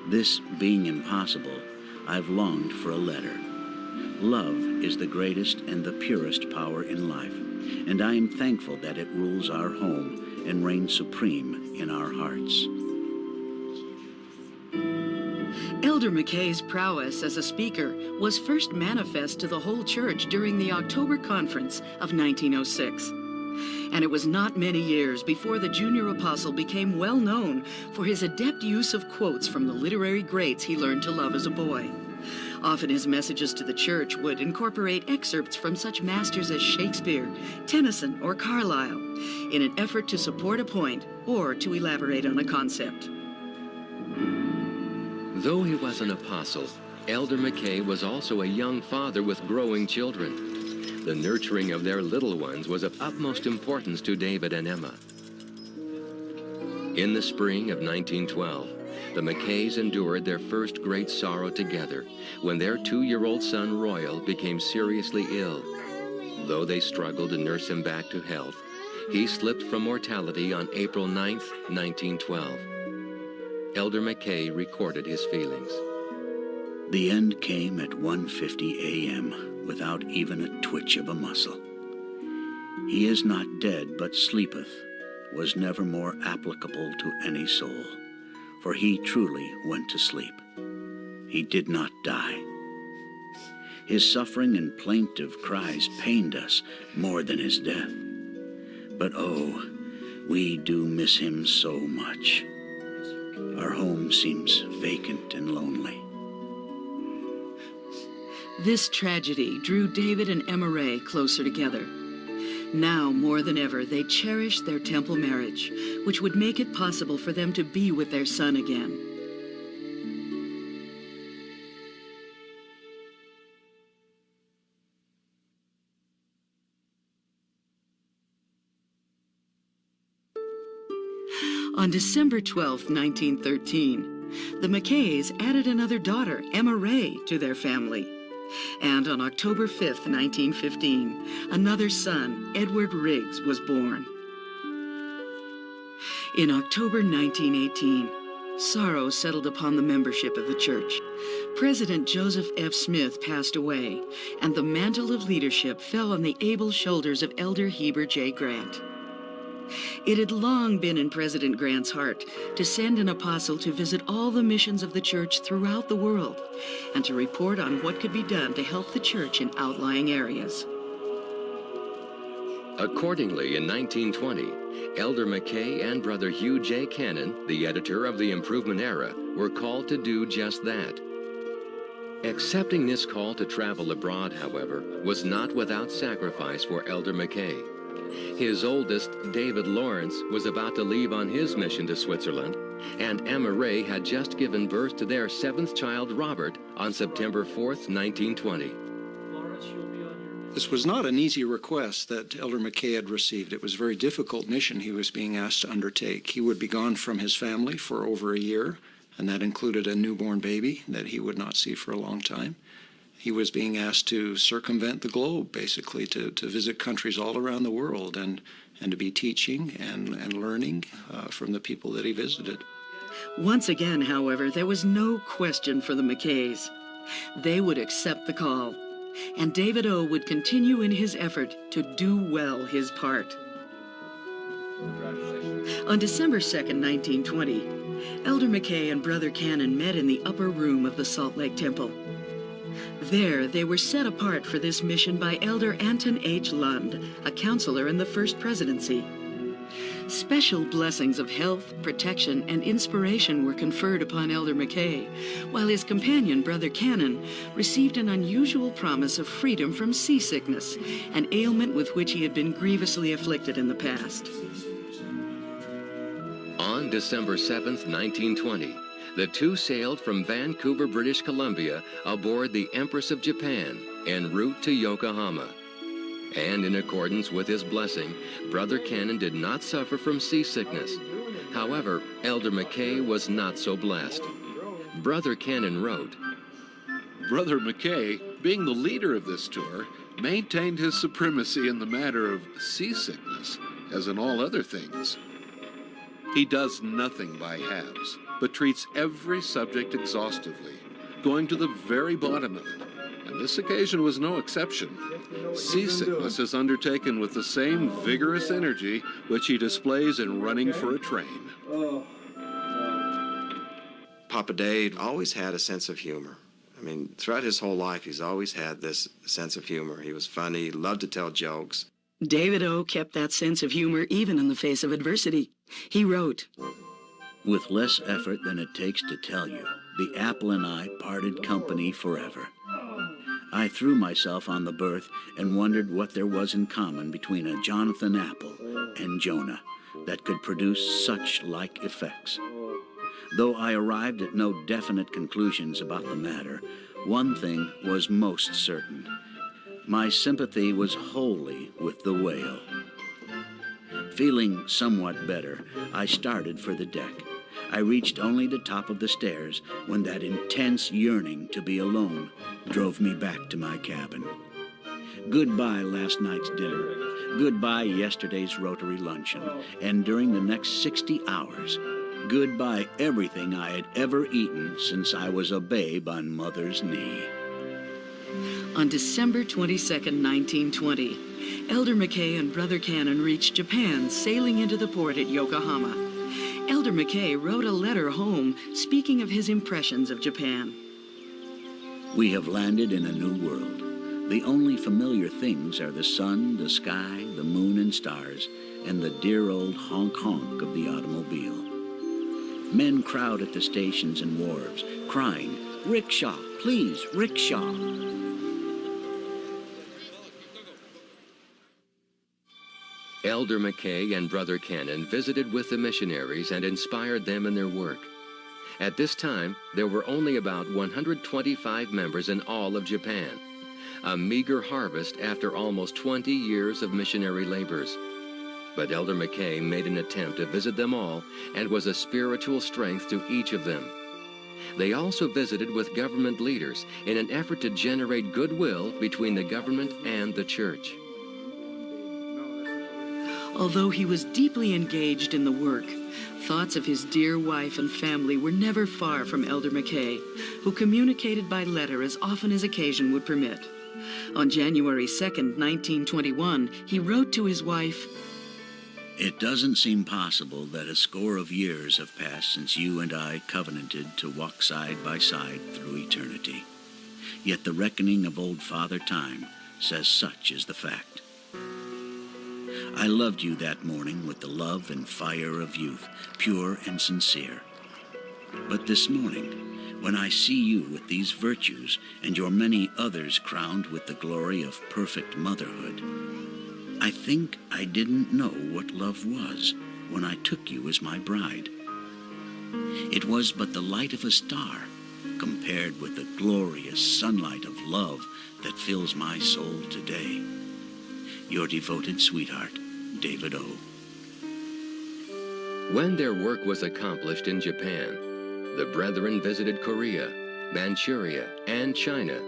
Speaker 2: This being impossible, I've longed for a letter. Love is the greatest and the purest power in life, and I am thankful that it rules our home and reigns supreme in our hearts.
Speaker 1: Elder Mckay's prowess as a speaker was first manifest to the whole church during the October Conference of 1906. And it was not many years before the junior apostle became well known for his adept use of quotes from the literary greats he learned to love as a boy. Often his messages to the church would incorporate excerpts from such masters as Shakespeare, Tennyson, or Carlyle in an effort to support a point or to elaborate on a concept.
Speaker 3: Though he was an apostle, Elder Mckay was also a young father with growing children. The nurturing of their little ones was of utmost importance to David and Emma. In the spring of 1912, the Mckays endured their first great sorrow together when their 2-year-old son Royal became seriously ill. Though they struggled to nurse him back to health, he slipped from mortality on April 9, 1912. Elder Mckay recorded his feelings.
Speaker 2: The end came at 1:50 a.m. without even a twitch of a muscle. He is not dead, but sleepeth, was never more applicable to any soul, for he truly went to sleep. He did not die. His suffering and plaintive cries pained us more than his death. But oh, we do miss him so much. Our home seems vacant and lonely.
Speaker 1: This tragedy drew David and Emma Ray closer together. Now, more than ever, they cherished their temple marriage, which would make it possible for them to be with their son again. On December 12, 1913, the Mckays added another daughter, Emma Ray, to their family. And on October 5, 1915, another son, Edward Riggs, was born. In October 1918, sorrow settled upon the membership of the church. President Joseph F. Smith passed away, and the mantle of leadership fell on the able shoulders of Elder Heber J. Grant. It had long been in President Grant's heart to send an apostle to visit all the missions of the church throughout the world and to report on what could be done to help the church in outlying areas.
Speaker 3: Accordingly, in 1920, Elder Mckay and Brother Hugh J. Cannon, the editor of the Improvement Era, were called to do just that. Accepting this call to travel abroad, however, was not without sacrifice for Elder Mckay. His oldest, David Lawrence, was about to leave on his mission to Switzerland, and Emma Ray had just given birth to their 7th child, Robert, on September 4th, 1920.
Speaker 17: This was not an easy request that Elder Mckay had received. It was a very difficult mission he was being asked to undertake. He would be gone from his family for over a year, and that included a newborn baby that he would not see for a long time. He was being asked to circumvent the globe, basically, to visit countries all around the world and to be teaching and learning from the people that he visited.
Speaker 1: Once again, however, there was no question for the Mckays. They would accept the call, and David O. would continue in his effort to do well his part. On December 2nd, 1920, Elder Mckay and Brother Cannon met in the upper room of the Salt Lake Temple. There, they were set apart for this mission by Elder Anton H. Lund, a counselor in the First Presidency. Special blessings of health, protection, and inspiration were conferred upon Elder Mckay, while his companion, Brother Cannon, received an unusual promise of freedom from seasickness, an ailment with which he had been grievously afflicted in the past.
Speaker 3: On December 7th, 1920, the two sailed from Vancouver, British Columbia, aboard the Empress of Japan, en route to Yokohama. And in accordance with his blessing, Brother Cannon did not suffer from seasickness. However, Elder Mckay was not so blessed. Brother Cannon wrote,
Speaker 18: Brother Mckay, being the leader of this tour, maintained his supremacy in the matter of seasickness, as in all other things. He does nothing by halves, but treats every subject exhaustively, going to the very bottom of it. And this occasion was no exception. Seasickness is undertaken with the same vigorous energy which he displays in running for a train.
Speaker 19: Papa Dade always had a sense of humor. I mean, throughout his whole life, he's always had this sense of humor. He was funny, loved to tell jokes.
Speaker 1: David O. kept that sense of humor even in the face of adversity. He wrote,
Speaker 2: With less effort than it takes to tell you, the apple and I parted company forever. I threw myself on the berth and wondered what there was in common between a Jonathan Apple and Jonah that could produce such like effects. Though I arrived at no definite conclusions about the matter, one thing was most certain. My sympathy was wholly with the whale. Feeling somewhat better, I started for the deck. I reached only the top of the stairs when that intense yearning to be alone drove me back to my cabin. Goodbye last night's dinner. Goodbye yesterday's Rotary luncheon. And during the next 60 hours, goodbye everything I had ever eaten since I was a babe on Mother's knee.
Speaker 1: On December 22, 1920, Elder Mckay and Brother Cannon reached Japan, sailing into the port at Yokohama. Elder Mckay wrote a letter home speaking of his impressions of Japan.
Speaker 2: We have landed in a new world. The only familiar things are the sun, the sky, the moon and stars, and the dear old honk-honk of the automobile. Men crowd at the stations and wharves, crying, "Rickshaw, please, rickshaw."
Speaker 3: Elder Mckay and Brother Cannon visited with the missionaries and inspired them in their work. At this time, there were only about 125 members in all of Japan, a meager harvest after almost 20 years of missionary labors. But Elder Mckay made an attempt to visit them all and was a spiritual strength to each of them. They also visited with government leaders in an effort to generate goodwill between the government and the church.
Speaker 1: Although he was deeply engaged in the work, thoughts of his dear wife and family were never far from Elder Mckay, who communicated by letter as often as occasion would permit. On January 2, 1921, he wrote to his wife,
Speaker 2: "It doesn't seem possible that a score of years have passed since you and I covenanted to walk side by side through eternity. Yet the reckoning of old Father Time says such is the fact. I loved you that morning with the love and fire of youth, pure and sincere. But this morning, when I see you with these virtues and your many others crowned with the glory of perfect motherhood, I think I didn't know what love was when I took you as my bride. It was but the light of a star compared with the glorious sunlight of love that fills my soul today. Your devoted sweetheart, David O."
Speaker 3: When their work was accomplished in Japan, the brethren visited Korea, Manchuria, and China,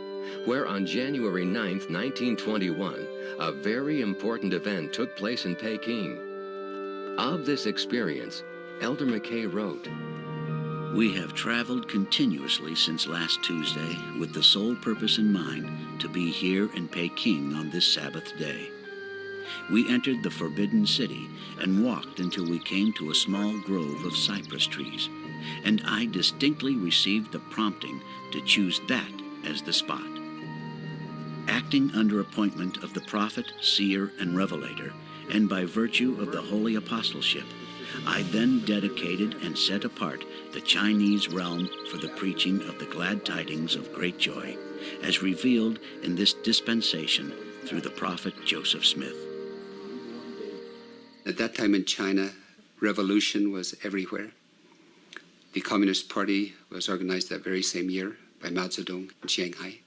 Speaker 3: where on January 9, 1921, a very important event took place in Peking. Of this experience, Elder Mckay wrote,
Speaker 2: "We have traveled continuously since last Tuesday with the sole purpose in mind to be here in Peking on this Sabbath day. We entered the Forbidden City and walked until we came to a small grove of cypress trees, and I distinctly received the prompting to choose that as the spot. Acting under appointment of the prophet, seer, and revelator, and by virtue of the holy apostleship, I then dedicated and set apart the Chinese realm for the preaching of the glad tidings of great joy, as revealed in this dispensation through the prophet Joseph Smith."
Speaker 20: At that time in China, revolution was everywhere. The Communist Party was organized that very same year by Mao Zedong in Shanghai.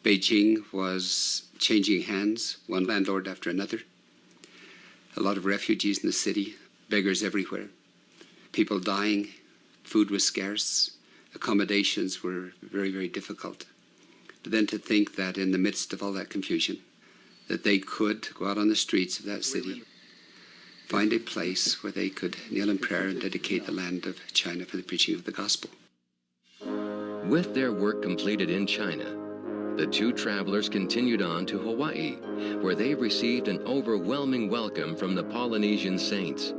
Speaker 20: Beijing was changing hands, one landlord after another. A lot of refugees in the city, beggars everywhere, people dying, food was scarce, accommodations were very, very difficult. But then to think that in the midst of all that confusion, that they could go out on the streets of that city, find a place where they could kneel in prayer and dedicate the land of China for the preaching of the gospel.
Speaker 3: With their work completed in China, the two travelers continued on to Hawaii, where they received an overwhelming welcome from the Polynesian saints.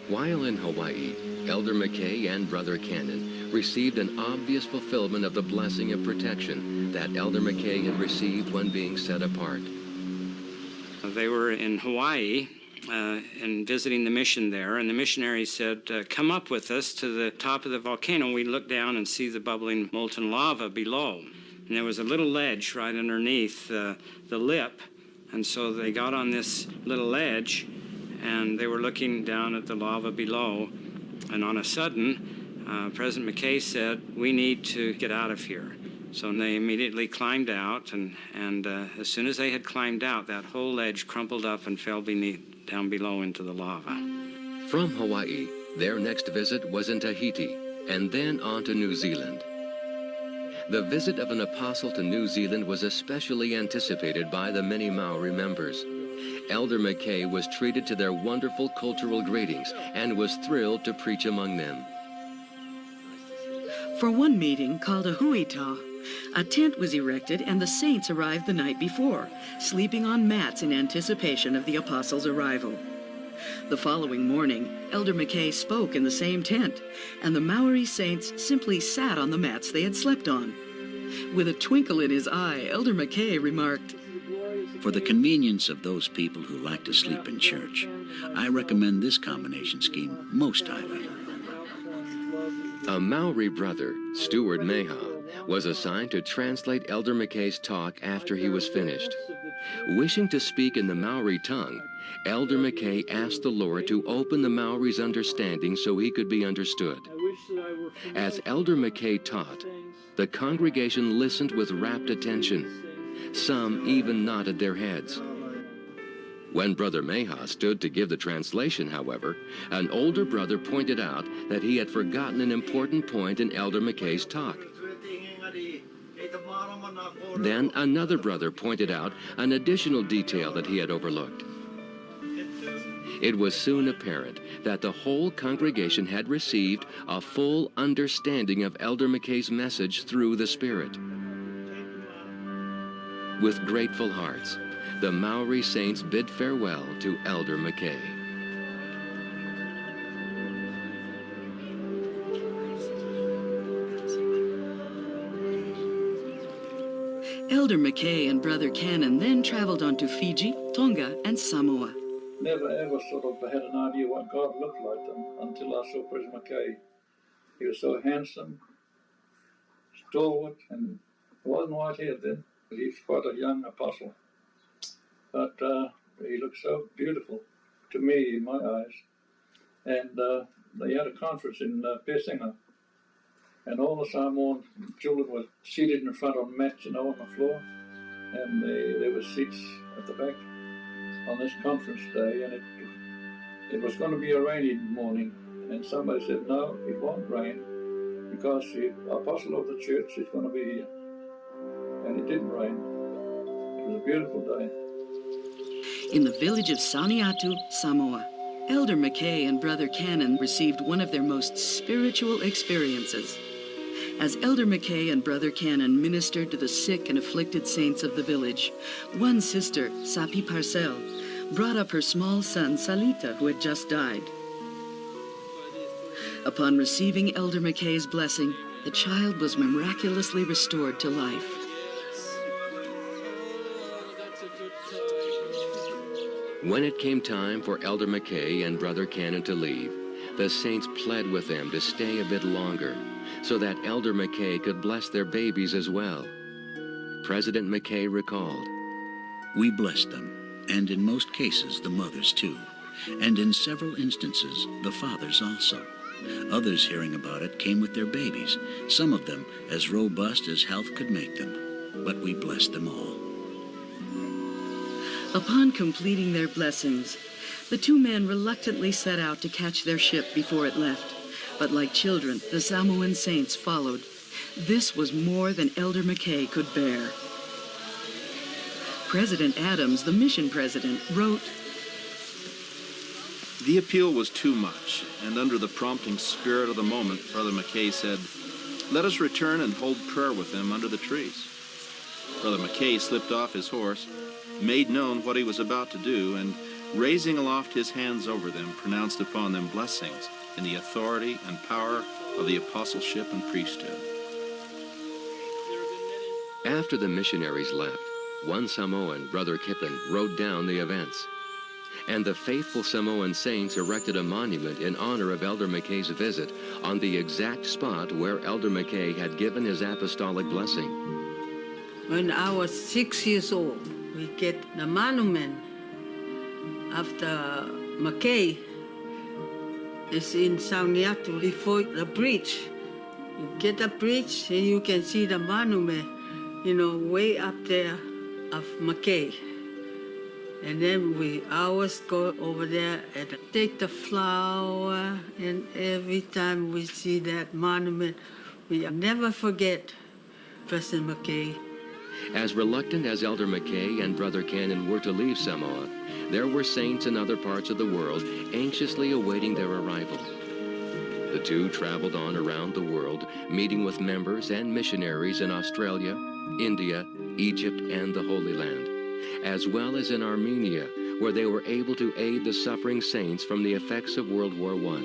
Speaker 3: While in Hawaii, Elder Mckay and Brother Cannon received an obvious fulfillment of the blessing of protection that Elder Mckay had received when being set apart.
Speaker 6: They were in Hawaii and visiting the mission there, and the missionary said, "Come up with us to the top of the volcano." We looked down and see the bubbling molten lava below, and there was a little ledge right underneath the lip, and so they got on this little ledge, and they were looking down at the lava below, and on a sudden, President Mckay said, "We need to get out of here." So they immediately climbed out, and as soon as they had climbed out, that whole ledge crumpled up and fell down below into the lava.
Speaker 3: From Hawaii, their next visit was in Tahiti, and then on to New Zealand. The visit of an apostle to New Zealand was especially anticipated by the many Maori members. Elder Mckay was treated to their wonderful cultural greetings and was thrilled to preach among them.
Speaker 1: For one meeting, called a huita, a tent was erected and the saints arrived the night before, sleeping on mats in anticipation of the apostles' arrival. The following morning, Elder Mckay spoke in the same tent, and the Maori saints simply sat on the mats they had slept on. With a twinkle in his eye, Elder Mckay remarked,
Speaker 2: "For the convenience of those people who like to sleep in church, I recommend this combination scheme most highly."
Speaker 3: A Maori brother, Steward Meha, was assigned to translate Elder Mckay's talk after he was finished. Wishing to speak in the Maori tongue, Elder Mckay asked the Lord to open the Maori's understanding so he could be understood. As Elder Mckay taught, the congregation listened with rapt attention. Some even nodded their heads. When Brother Meha stood to give the translation, however, an older brother pointed out that he had forgotten an important point in Elder Mckay's talk. Then another brother pointed out an additional detail that he had overlooked. It was soon apparent that the whole congregation had received a full understanding of Elder Mckay's message through the Spirit. With grateful hearts, the Maori saints bid farewell to Elder Mckay.
Speaker 1: Elder Mckay and Brother Cannon then traveled on to Fiji, Tonga, and Samoa.
Speaker 21: Never ever sort of had an idea what God looked like until I saw President Mckay. He was so handsome, stalwart, and wasn't white-haired then. He's quite a young apostle. But he looked so beautiful to me in my eyes. And they had a conference in Pesinga. And all the Samoan children were seated in front on mats, on the floor. And there were seats at the back on this conference day. And it was going to be a rainy morning. And somebody said, no, it won't rain because the apostle of the church is going to be here. And it didn't rain. It was a beautiful day.
Speaker 1: In the village of Saniatu, Samoa, Elder Mckay and Brother Cannon received one of their most spiritual experiences. As Elder Mckay and Brother Cannon ministered to the sick and afflicted saints of the village, one sister, Sapi Parcel, brought up her small son, Salita, who had just died. Upon receiving Elder Mckay's blessing, the child was miraculously restored to life.
Speaker 3: When it came time for Elder Mckay and Brother Cannon to leave, the saints pled with them to stay a bit longer so that Elder Mckay could bless their babies as well. President Mckay recalled,
Speaker 2: "We blessed them, and in most cases the mothers too, and in several instances the fathers also. Others hearing about it came with their babies, some of them as robust as health could make them, but we blessed them all."
Speaker 1: Upon completing their blessings, the two men reluctantly set out to catch their ship before it left. But like children, the Samoan saints followed. This was more than Elder Mckay could bear. President Adams, the mission president, wrote,
Speaker 9: The appeal was too much, and under the prompting spirit of the moment, Brother Mckay said, "Let us return and hold prayer with them under the trees." Brother Mckay slipped off his horse, made known what he was about to do, and raising aloft his hands over them, pronounced upon them blessings in the authority and power of the apostleship and priesthood.
Speaker 3: After the missionaries left, one Samoan, Brother Kippen, wrote down the events. And the faithful Samoan saints erected a monument in honor of Elder Mckay's visit on the exact spot where Elder Mckay had given his apostolic blessing.
Speaker 22: When I was 6 years old, we get the monument after Mckay is in Sauniatu before the bridge. You get a bridge and you can see the monument, way up there of Mckay. And then we always go over there and take the flower, and every time we see that monument, we never forget President Mckay.
Speaker 3: As reluctant as Elder Mckay and Brother Cannon were to leave Samoa, there were saints in other parts of the world anxiously awaiting their arrival. The two traveled on around the world, meeting with members and missionaries in Australia, India, Egypt, and the Holy Land, as well as in Armenia, where they were able to aid the suffering saints from the effects of World War I.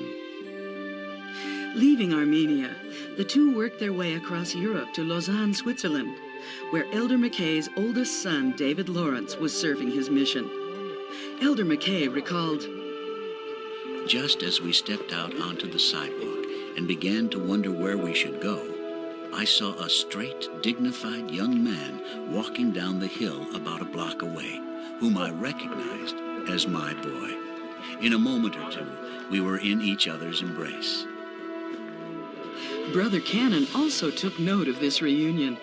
Speaker 1: Leaving Armenia, the two worked their way across Europe to Lausanne, Switzerland, where Elder Mckay's oldest son, David Lawrence, was serving his mission. Elder Mckay recalled,
Speaker 2: "Just as we stepped out onto the sidewalk and began to wonder where we should go, I saw a straight, dignified young man walking down the hill about a block away, whom I recognized as my boy. In a moment or two, we were in each other's embrace."
Speaker 1: Brother Cannon also took note of this reunion.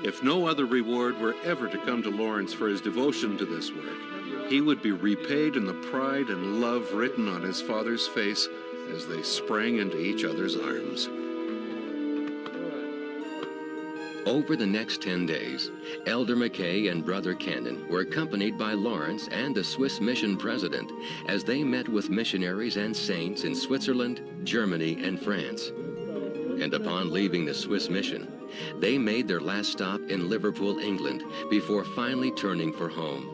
Speaker 18: If no other reward were ever to come to Lawrence for his devotion to this work, he would be repaid in the pride and love written on his father's face as they sprang into each other's arms.
Speaker 3: Over the next 10 days, Elder Mckay and Brother Cannon were accompanied by Lawrence and the Swiss mission president as they met with missionaries and saints in Switzerland, Germany, and France. And upon leaving the Swiss mission, they made their last stop in Liverpool, England, before finally turning for home.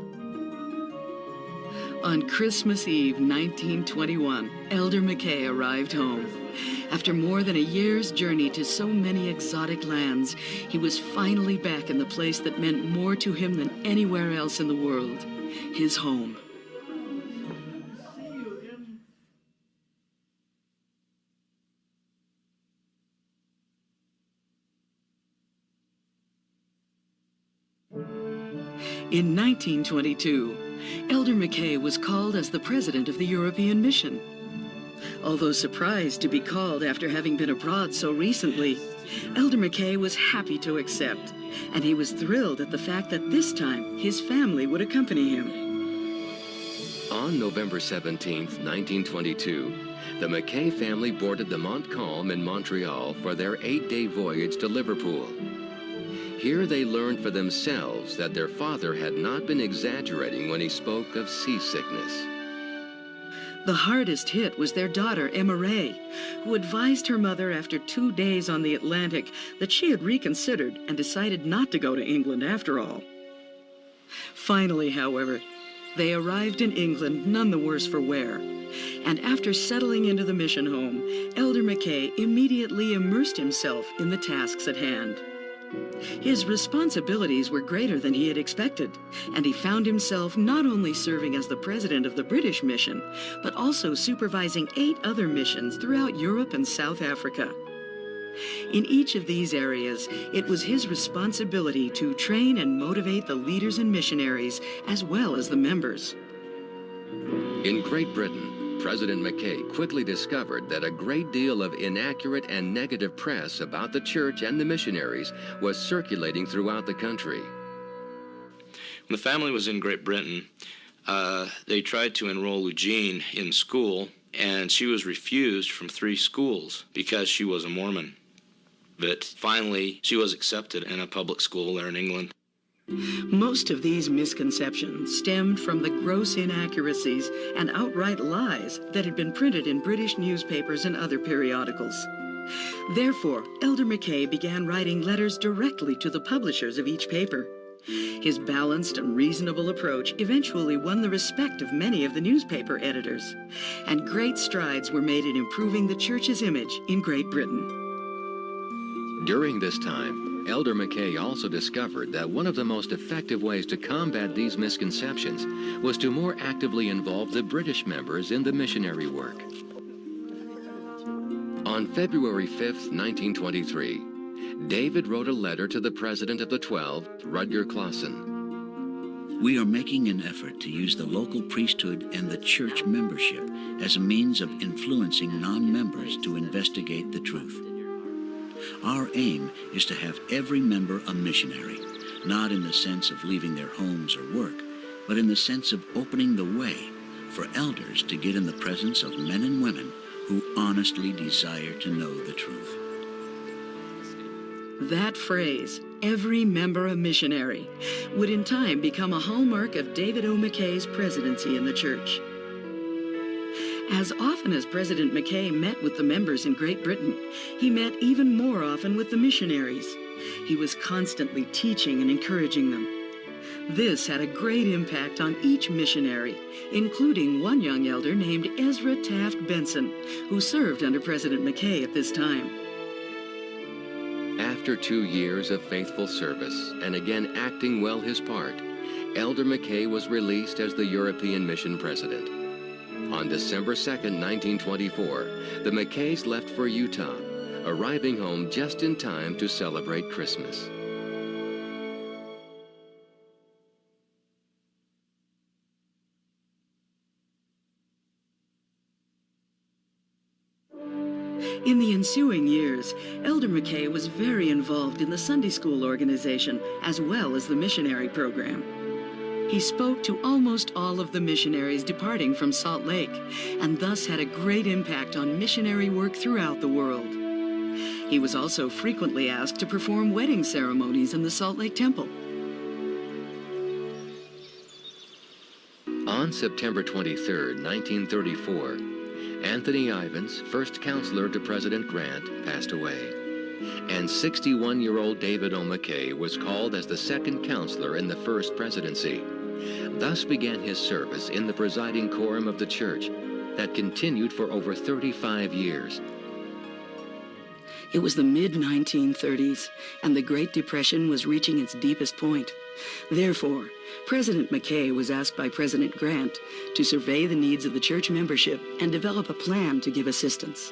Speaker 1: On Christmas Eve, 1921, Elder Mckay arrived home. After more than a year's journey to so many exotic lands, he was finally back in the place that meant more to him than anywhere else in the world, his home. In 1922, Elder Mckay was called as the president of the European Mission. Although surprised to be called after having been abroad so recently, Elder Mckay was happy to accept, and he was thrilled at the fact that this time his family would accompany him.
Speaker 3: On November 17, 1922, the Mckay family boarded the Montcalm in Montreal for their 8-day voyage to Liverpool. Here they learned for themselves that their father had not been exaggerating when he spoke of seasickness.
Speaker 1: The hardest hit was their daughter, Emma Ray, who advised her mother after 2 days on the Atlantic that she had reconsidered and decided not to go to England after all. Finally, however, they arrived in England none the worse for wear, and after settling into the mission home, Elder Mckay immediately immersed himself in the tasks at hand. His responsibilities were greater than he had expected, and he found himself not only serving as the president of the British mission, but also supervising 8 other missions throughout Europe and South Africa. In each of these areas, it was his responsibility to train and motivate the leaders and missionaries, as well as the members.
Speaker 3: In Great Britain, President Mckay quickly discovered that a great deal of inaccurate and negative press about the church and the missionaries was circulating throughout the country.
Speaker 4: When the family was in Great Britain, they tried to enroll Eugene in school, and she was refused from 3 schools because she was a Mormon. But finally, she was accepted in a public school there in England.
Speaker 1: Most of these misconceptions stemmed from the gross inaccuracies and outright lies that had been printed in British newspapers and other periodicals. Therefore, Elder Mckay began writing letters directly to the publishers of each paper. His balanced and reasonable approach eventually won the respect of many of the newspaper editors, and great strides were made in improving the church's image in Great Britain.
Speaker 3: During this time, Elder Mckay also discovered that one of the most effective ways to combat these misconceptions was to more actively involve the British members in the missionary work. On February 5, 1923, David wrote a letter to the president of the 12, Rudger Clausen.
Speaker 2: "We are making an effort to use the local priesthood and the church membership as a means of influencing non-members to investigate the truth. Our aim is to have every member a missionary, not in the sense of leaving their homes or work, but in the sense of opening the way for elders to get in the presence of men and women who honestly desire to know the truth.
Speaker 1: That phrase, every member a missionary, would in time become a hallmark of David O. Mckay's presidency in the church. As often as President Mckay met with the members in Great Britain, he met even more often with the missionaries. He was constantly teaching and encouraging them. This had a great impact on each missionary, including one young elder named Ezra Taft Benson, who served under President Mckay at this time.
Speaker 3: After 2 years of faithful service and again acting well his part, Elder Mckay was released as the European Mission President. On December 2, 1924, the Mckays left for Utah, arriving home just in time to celebrate Christmas.
Speaker 1: In the ensuing years, Elder Mckay was very involved in the Sunday school organization as well as the missionary program. He spoke to almost all of the missionaries departing from Salt Lake, and thus had a great impact on missionary work throughout the world. He was also frequently asked to perform wedding ceremonies in the Salt Lake Temple.
Speaker 3: On September 23, 1934, Anthony Ivins, first counselor to President Grant, passed away, and 61-year-old David O. Mckay was called as the second counselor in the first presidency. Thus began his service in the presiding quorum of the church that continued for over 35 years.
Speaker 1: It was the mid-1930s, and the Great Depression was reaching its deepest point. Therefore, President Mckay was asked by President Grant to survey the needs of the church membership and develop a plan to give assistance.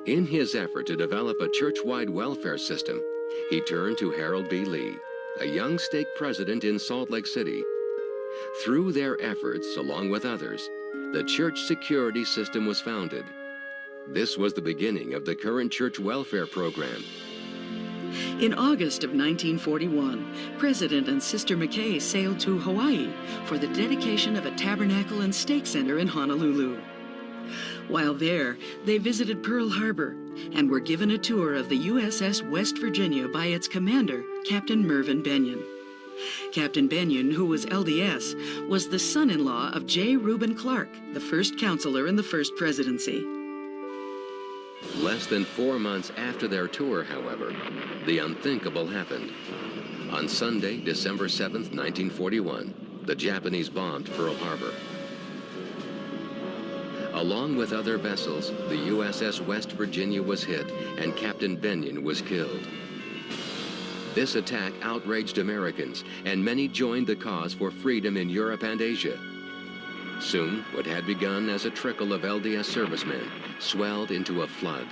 Speaker 3: In his effort to develop a church-wide welfare system, he turned to Harold B. Lee, a young stake president in Salt Lake City. Through their efforts, along with others, the church security system was founded. This was the beginning of the current church welfare program.
Speaker 1: In August of 1941, President and Sister Mckay sailed to Hawaii for the dedication of a tabernacle and stake center in Honolulu. While there, they visited Pearl Harbor and were given a tour of the USS West Virginia by its commander, Captain Mervyn Benyon. Captain Benyon, who was LDS, was the son-in-law of J. Reuben Clark, the first counselor in the first presidency.
Speaker 3: Less than 4 months after their tour, however, the unthinkable happened. On Sunday, December 7, 1941, the Japanese bombed Pearl Harbor. Along with other vessels, the USS West Virginia was hit and Captain Benyon was killed. This attack outraged Americans, and many joined the cause for freedom in Europe and Asia. Soon, what had begun as a trickle of LDS servicemen swelled into a flood.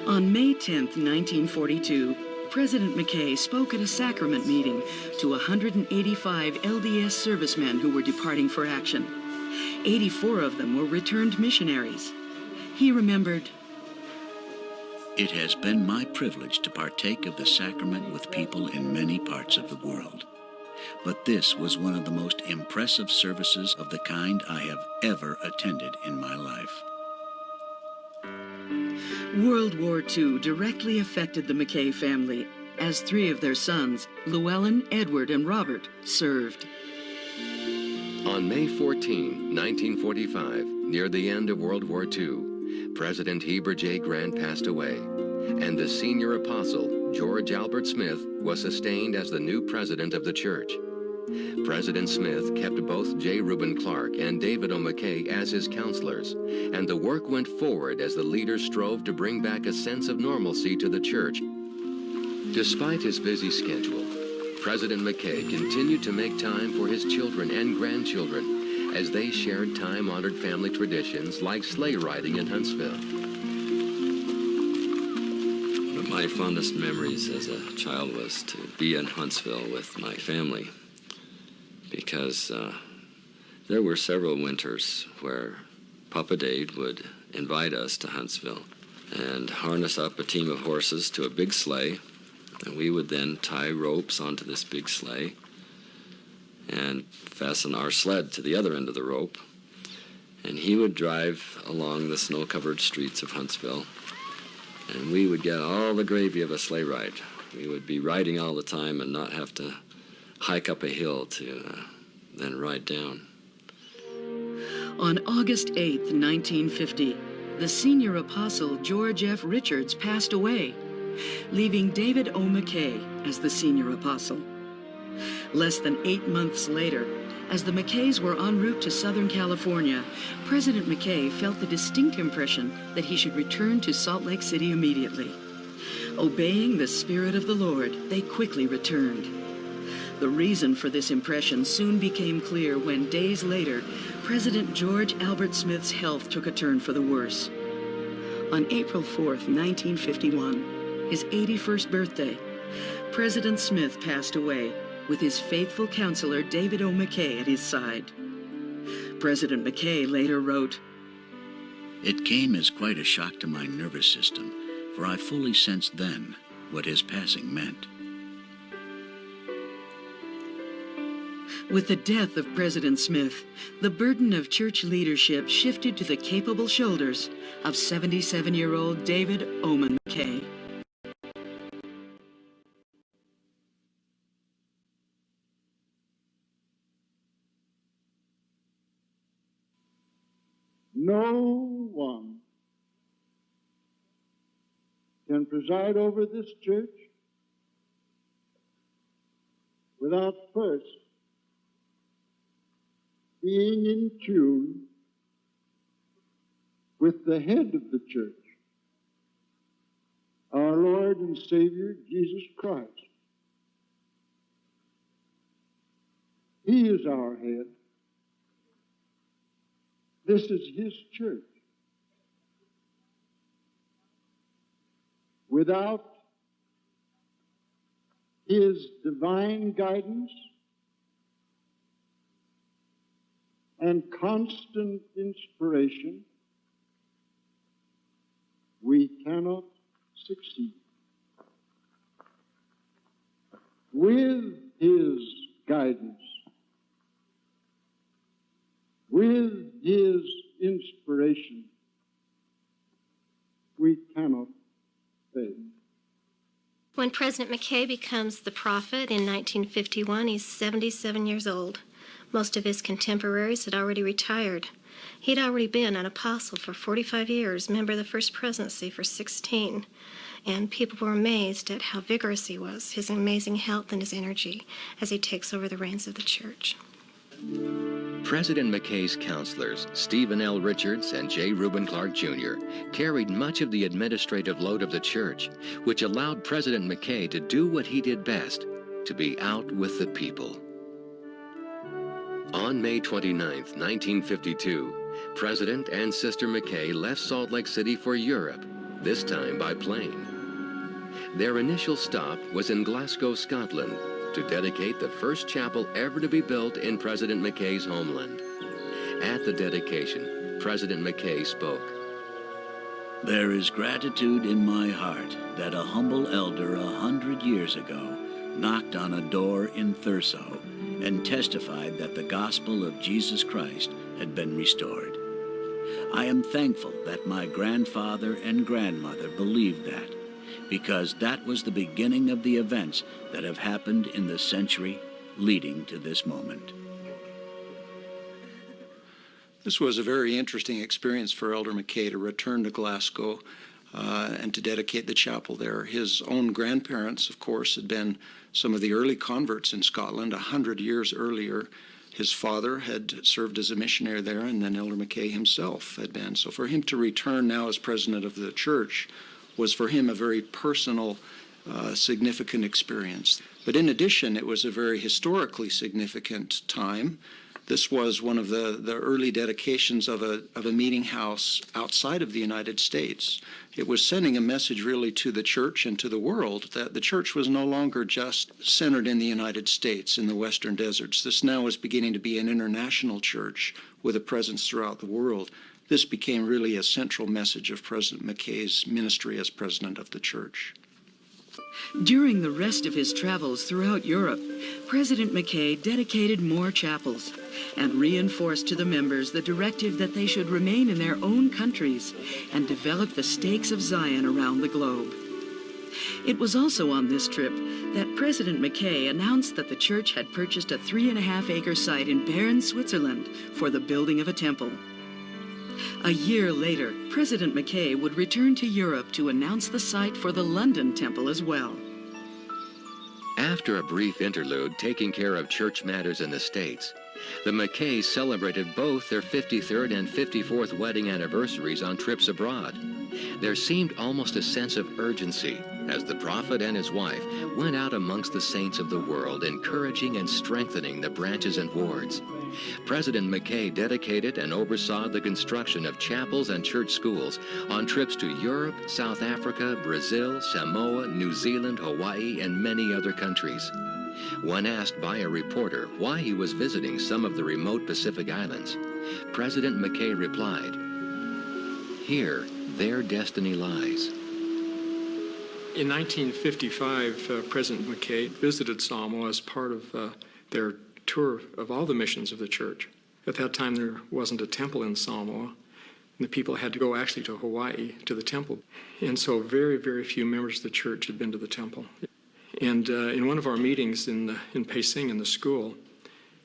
Speaker 1: On May 10, 1942, President Mckay spoke at a sacrament meeting to 185 LDS servicemen who were departing for action. 84 of them were returned missionaries. He remembered,
Speaker 2: "It has been my privilege to partake of the sacrament with people in many parts of the world. But this was one of the most impressive services of the kind I have ever attended in my life."
Speaker 1: World War II directly affected the Mckay family, as 3 of their sons, Llewellyn, Edward, and Robert, served.
Speaker 3: On May 14, 1945, near the end of World War II, President Heber J. Grant passed away, and the senior apostle, George Albert Smith, was sustained as the new president of the church. President Smith kept both J. Reuben Clark and David O. Mckay as his counselors, and the work went forward as the leaders strove to bring back a sense of normalcy to the church. Despite his busy schedule, President Mckay continued to make time for his children and grandchildren as they shared time-honored family traditions like sleigh riding in Huntsville.
Speaker 7: One of my fondest memories as a child was to be in Huntsville with my family, because there were several winters where Papa Dade would invite us to Huntsville. and harness up a team of horses to a big sleigh. And we would then tie ropes onto this big sleigh and fasten our sled to the other end of the rope. And he would drive along the snow-covered streets of Huntsville, and we would get all the gravy of a sleigh ride. We would be riding all the time and not have to hike up a hill to then ride down.
Speaker 1: On August 8th, 1950, the senior apostle George F. Richards passed away, leaving David O. Mckay as the senior apostle. Less than 8 months later, as the Mckays were en route to Southern California, President Mckay felt the distinct impression that he should return to Salt Lake City immediately. Obeying the Spirit of the Lord, they quickly returned. The reason for this impression soon became clear when, days later, President George Albert Smith's health took a turn for the worse. On April 4th, 1951, his 81st birthday, President Smith passed away with his faithful counselor David O. Mckay at his side. President Mckay later wrote,
Speaker 2: "It came as quite a shock to my nervous system, for I fully sensed then what his passing meant."
Speaker 1: With the death of President Smith, the burden of church leadership shifted to the capable shoulders of 77-year-old David Oman Mckay.
Speaker 8: No one can preside over this church without first being in tune with the head of the church, our Lord and Savior, Jesus Christ. He is our head. This is His church. Without His divine guidance and constant inspiration, we cannot succeed. With His guidance, with His inspiration, we cannot fail.
Speaker 10: When President Mckay becomes the prophet in 1951, he's 77 years old. Most of his contemporaries had already retired. He'd already been an apostle for 45 years, member of the First Presidency for 16, and people were amazed at how vigorous he was, his amazing health and his energy as he takes over the reins of the church.
Speaker 3: President McKay's counselors, Stephen L. Richards and J. Reuben Clark Jr., carried much of the administrative load of the church, which allowed President McKay to do what he did best, to be out with the people. On May 29, 1952, President and Sister McKay left Salt Lake City for Europe, this time by plane. Their initial stop was in Glasgow, Scotland, to dedicate the first chapel ever to be built in President McKay's homeland. At the dedication, President McKay spoke.
Speaker 2: "There is gratitude in my heart that a humble elder 100 years ago knocked on a door in Thurso and testified that the gospel of Jesus Christ had been restored. I am thankful that my grandfather and grandmother believed that, because that was the beginning of the events that have happened in the century leading to this moment."
Speaker 17: This was a very interesting experience for Elder Mckay to return to Glasgow and to dedicate the chapel there. His own grandparents, of course, had been some of the early converts in Scotland 100 years earlier. His father had served as a missionary there, and then Elder Mckay himself had been. So for him to return now as president of the church was for him a very personal, significant experience. But in addition, it was a very historically significant time. This was one of the early dedications of a meeting house outside of the United States. It was sending a message really to the church and to the world that the church was no longer just centered in the United States, in the western deserts. This now was beginning to be an international church with a presence throughout the world. This became really a central message of President McKay's ministry as president of the church.
Speaker 1: During the rest of his travels throughout Europe, President Mckay dedicated more chapels and reinforced to the members the directive that they should remain in their own countries and develop the stakes of Zion around the globe. It was also on this trip that President Mckay announced that the church had purchased a 3.5-acre site in Bern, Switzerland, for the building of a temple. A year later, President Mckay would return to Europe to announce the site for the London Temple as well.
Speaker 3: After a brief interlude taking care of church matters in the States, the Mckays celebrated both their 53rd and 54th wedding anniversaries on trips abroad. There seemed almost a sense of urgency as the prophet and his wife went out amongst the saints of the world, encouraging and strengthening the branches and wards. President Mckay dedicated and oversaw the construction of chapels and church schools on trips to Europe, South Africa, Brazil, Samoa, New Zealand, Hawaii, and many other countries. When asked by a reporter why he was visiting some of the remote Pacific islands, President Mckay replied, "Here, their destiny lies."
Speaker 11: In 1955, President Mckay visited Samoa as part of their tour of all the missions of the church. At that time, there wasn't a temple in Samoa, and the people had to go actually to Hawaii to the temple. And so very, very few members of the church had been to the temple. And in one of our meetings in Peising in the school,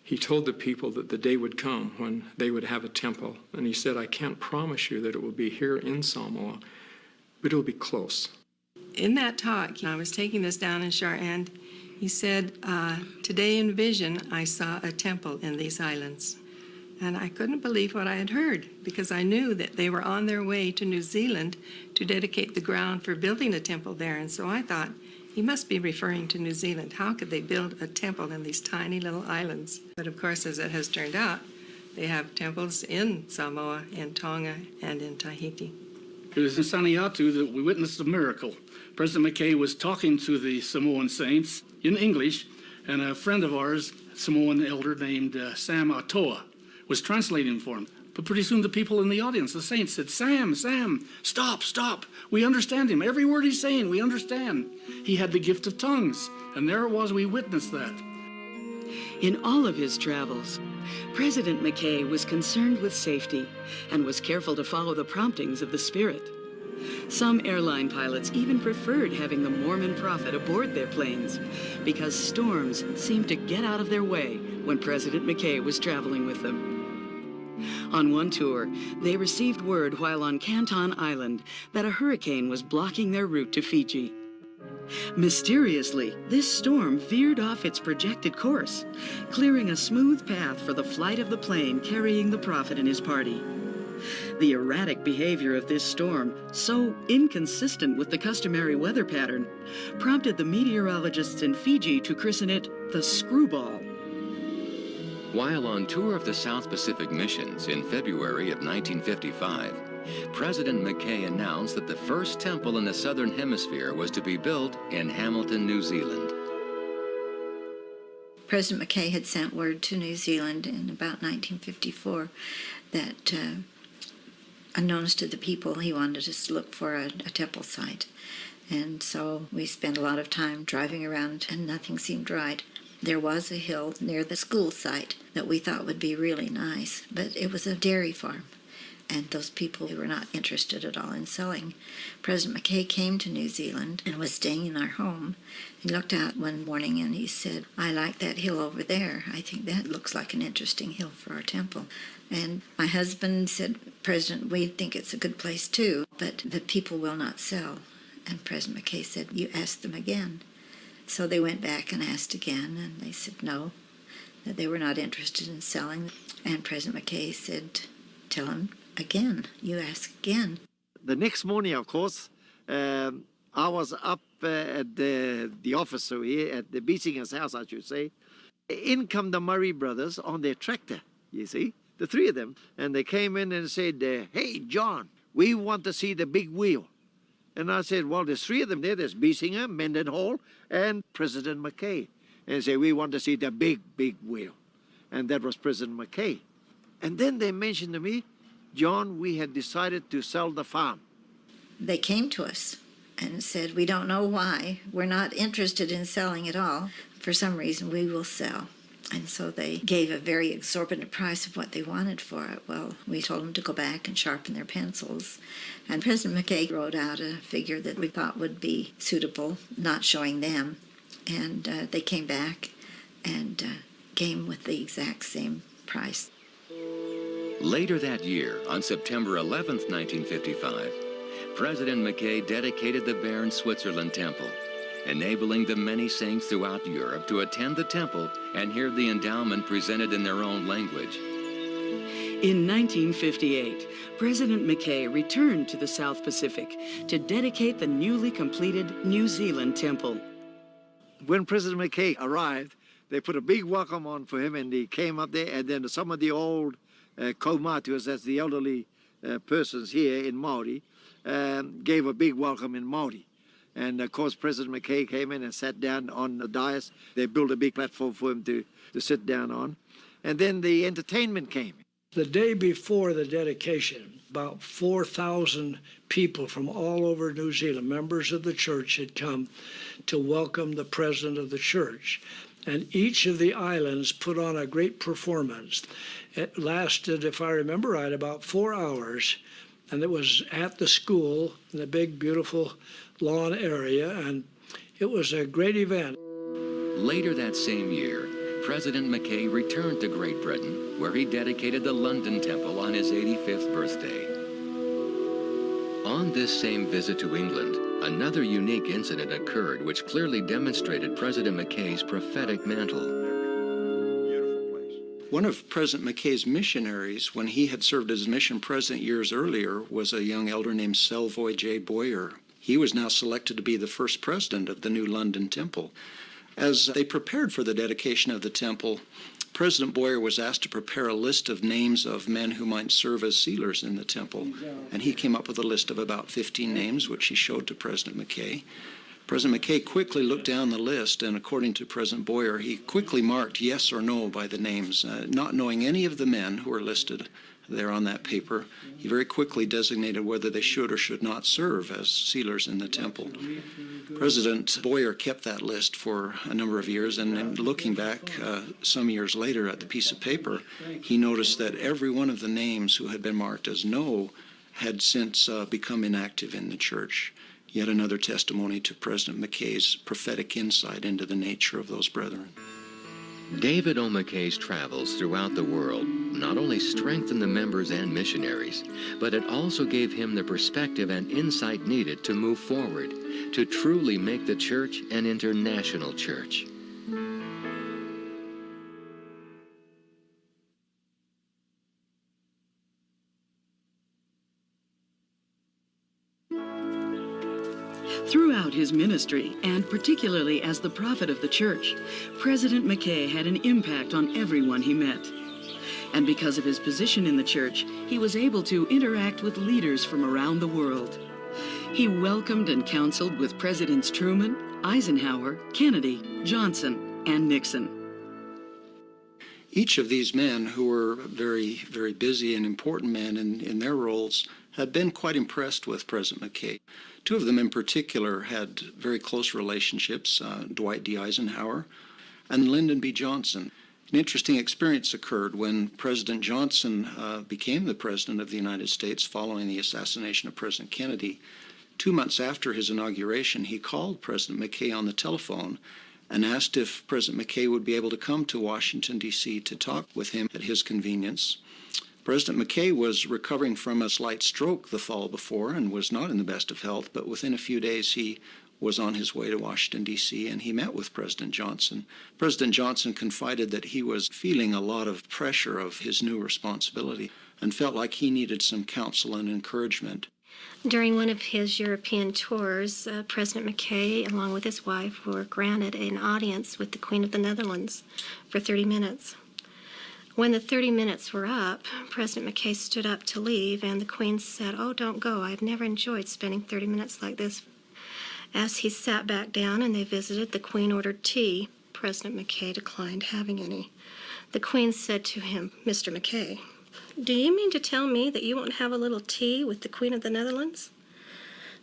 Speaker 11: he told the people that the day would come when they would have a temple. And he said, "I can't promise you that it will be here in Samoa, but it will be close."
Speaker 12: In that talk, I was taking this down in Shar, and he said, "Today in vision, I saw a temple in these islands." And I couldn't believe what I had heard, because I knew that they were on their way to New Zealand to dedicate the ground for building a temple there. And so I thought, he must be referring to New Zealand. How could they build a temple in these tiny little islands? But of course, as it has turned out, they have temples in Samoa, in Tonga, and in Tahiti.
Speaker 23: It was in Saniatu that we witnessed a miracle. President Mckay was talking to the Samoan saints in English, and a friend of ours, Samoan elder named Sam Atoa, was translating for him. But pretty soon the people in the audience, the saints, said, Sam, stop, stop. We understand him. Every word he's saying, we understand." He had the gift of tongues, and there it was, we witnessed that.
Speaker 1: In all of his travels, President Mckay was concerned with safety and was careful to follow the promptings of the Spirit. Some airline pilots even preferred having the Mormon prophet aboard their planes because storms seemed to get out of their way when President Mckay was traveling with them. On one tour, they received word while on Canton Island that a hurricane was blocking their route to Fiji. Mysteriously, this storm veered off its projected course, clearing a smooth path for the flight of the plane carrying the prophet and his party. The erratic behavior of this storm, so inconsistent with the customary weather pattern, prompted the meteorologists in Fiji to christen it the Screwball.
Speaker 3: While on tour of the South Pacific missions in February of 1955, President Mckay announced that the first temple in the Southern Hemisphere was to be built in Hamilton, New Zealand.
Speaker 24: President Mckay had sent word to New Zealand in about 1954 that, unbeknownst to the people, he wanted us to look for a temple site. And so we spent a lot of time driving around, and nothing seemed right. There was a hill near the school site that we thought would be really nice, but it was a dairy farm, and those people were not interested at all in selling. President Mckay came to New Zealand and was staying in our home. He looked out one morning and he said, "I like that hill over there. I think that looks like an interesting hill for our temple." And my husband said, "President, we think it's a good place too, but the people will not sell." And President Mckay said, "You ask them again." So they went back and asked again, and they said no, that they were not interested in selling. And President Mckay said, "Tell them again, you ask again."
Speaker 25: The next morning, of course, I was up at the office here at the Beesinger's house, I should say. In come the Murray brothers on their tractor, you see, the three of them. And they came in and said, "Hey, John, we want to see the big wheel." And I said, "Well, there's three of them there. There's Beesinger, Mendenhall, and President Mckay." And they said, "We want to see the big wheel." And that was President Mckay. And then they mentioned to me, John, we had decided to sell the farm.
Speaker 24: They came to us and said, we don't know why. We're not interested in selling at all. For some reason, we will sell. And so they gave a very exorbitant price of what they wanted for it. Well, we told them to go back and sharpen their pencils. And President Mckay wrote out a figure that we thought would be suitable, not showing them. And they came back and came with the exact same price.
Speaker 3: Later that year, on September 11th, 1955, President Mckay dedicated the Bern, Switzerland Temple, enabling the many saints throughout Europe to attend the temple and hear the endowment presented in their own language.
Speaker 1: In 1958, President Mckay returned to the South Pacific to dedicate the newly completed New Zealand temple.
Speaker 25: When President Mckay arrived, they put a big welcome on for him, and he came up there, and then some of the old kaumatuas, that's the elderly persons here in Maori, gave a big welcome in Maori. And of course, President Mckay came in and sat down on the dais. They built a big platform for him to sit down on. And then the entertainment came.
Speaker 5: The day before the dedication, about 4,000 people from all over New Zealand, members of the church, had come to welcome the president of the church. And each of the islands put on a great performance. It lasted, if I remember right, about 4 hours. And it was at the school in the big, beautiful lawn area, and it was a great event.
Speaker 3: Later that same year, President Mckay returned to Great Britain, where he dedicated the London Temple on his 85th birthday. On this same visit to England, another unique incident occurred which clearly demonstrated President Mackay's prophetic mantle.
Speaker 17: One of President Mackay's missionaries, when he had served as mission president years earlier, was a young elder named Selvoy J. Boyer. He was now selected to be the first president of the new London Temple. As they prepared for the dedication of the temple, President Boyer was asked to prepare a list of names of men who might serve as sealers in the temple. And he came up with a list of about 15 names, which he showed to President Mckay. President Mckay quickly looked down the list, and according to President Boyer, he quickly marked yes or no by the names. Not knowing any of the men who were listed there on that paper, he very quickly designated whether they should or should not serve as sealers in the temple. President Boyer kept that list for a number of years, and then looking back some years later at the piece of paper, he noticed that every one of the names who had been marked as no had since become inactive in the church. Yet another testimony to President Mackay's prophetic insight into the nature of those brethren.
Speaker 3: David O. Mackay's travels throughout the world not only strengthened the members and missionaries, but it also gave him the perspective and insight needed to move forward, to truly make the church an international church.
Speaker 1: Throughout his ministry, and particularly as the prophet of the church, President Mckay had an impact on everyone he met. And because of his position in the church, he was able to interact with leaders from around the world. He welcomed and counseled with Presidents Truman, Eisenhower, Kennedy, Johnson, and Nixon.
Speaker 17: Each of these men, who were very, very busy and important men in their roles, had been quite impressed with President Mckay. Two of them in particular had very close relationships, Dwight D. Eisenhower and Lyndon B. Johnson. An interesting experience occurred when President Johnson became the President of the United States following the assassination of President Kennedy. 2 months after his inauguration, he called President Mckay on the telephone and asked if President Mckay would be able to come to Washington, D.C. to talk with him at his convenience. President Mckay was recovering from a slight stroke the fall before and was not in the best of health, but within a few days he was on his way to Washington, D.C., and he met with President Johnson. President Johnson confided that he was feeling a lot of pressure of his new responsibility and felt like he needed some counsel and encouragement.
Speaker 10: During one of his European tours, President Mckay, along with his wife, were granted an audience with the Queen of the Netherlands for 30 minutes. When the 30 minutes were up, President Mckay stood up to leave, and the Queen said, "Oh, don't go. I've never enjoyed spending 30 minutes like this." As he sat back down and they visited, the Queen ordered tea. President Mckay declined having any. The Queen said to him, "Mr. Mckay, Do you mean to tell me that you won't have a little tea with the Queen of the Netherlands?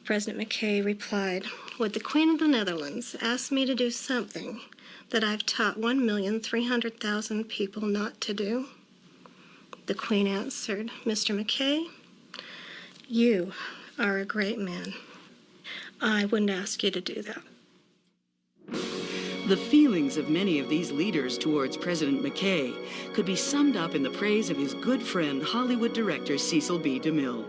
Speaker 10: President Mckay replied, would the Queen of the Netherlands ask me to do something that I've taught 1,300,000 people not to do? The Queen answered, Mr. Mckay, you are a great man. I wouldn't ask you to do that.
Speaker 1: The feelings of many of these leaders towards President Mckay could be summed up in the praise of his good friend, Hollywood director Cecil B. DeMille.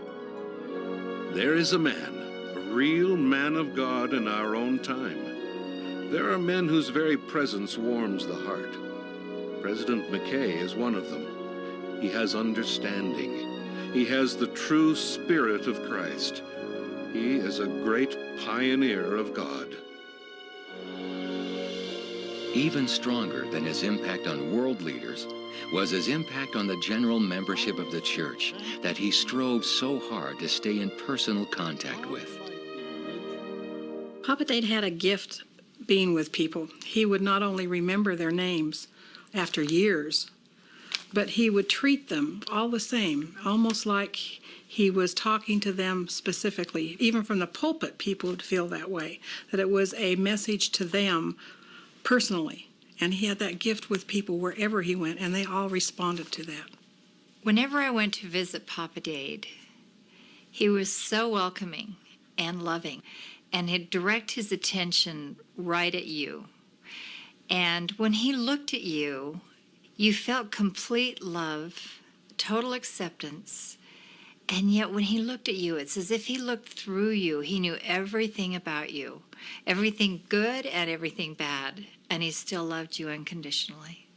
Speaker 18: There is a man, a real man of God in our own time. There are men whose very presence warms the heart. President Mckay is one of them. He has understanding. He has the true spirit of Christ. He is a great pioneer of God.
Speaker 3: Even stronger than his impact on world leaders was his impact on the general membership of the church that he strove so hard to stay in personal contact with.
Speaker 12: Papa Dade had a gift being with people. He would not only remember their names after years, but he would treat them all the same, almost like he was talking to them specifically. Even from the pulpit, people would feel that way, that it was a message to them personally. And he had that gift with people wherever he went, and they all responded to that.
Speaker 13: Whenever I went to visit Papa Dade, he was so welcoming and loving, and he'd direct his attention right at you. And when he looked at you, you felt complete love, total acceptance, and yet when he looked at you, it's as if he looked through you. He knew everything about you, everything good and everything bad, and he still loved you unconditionally.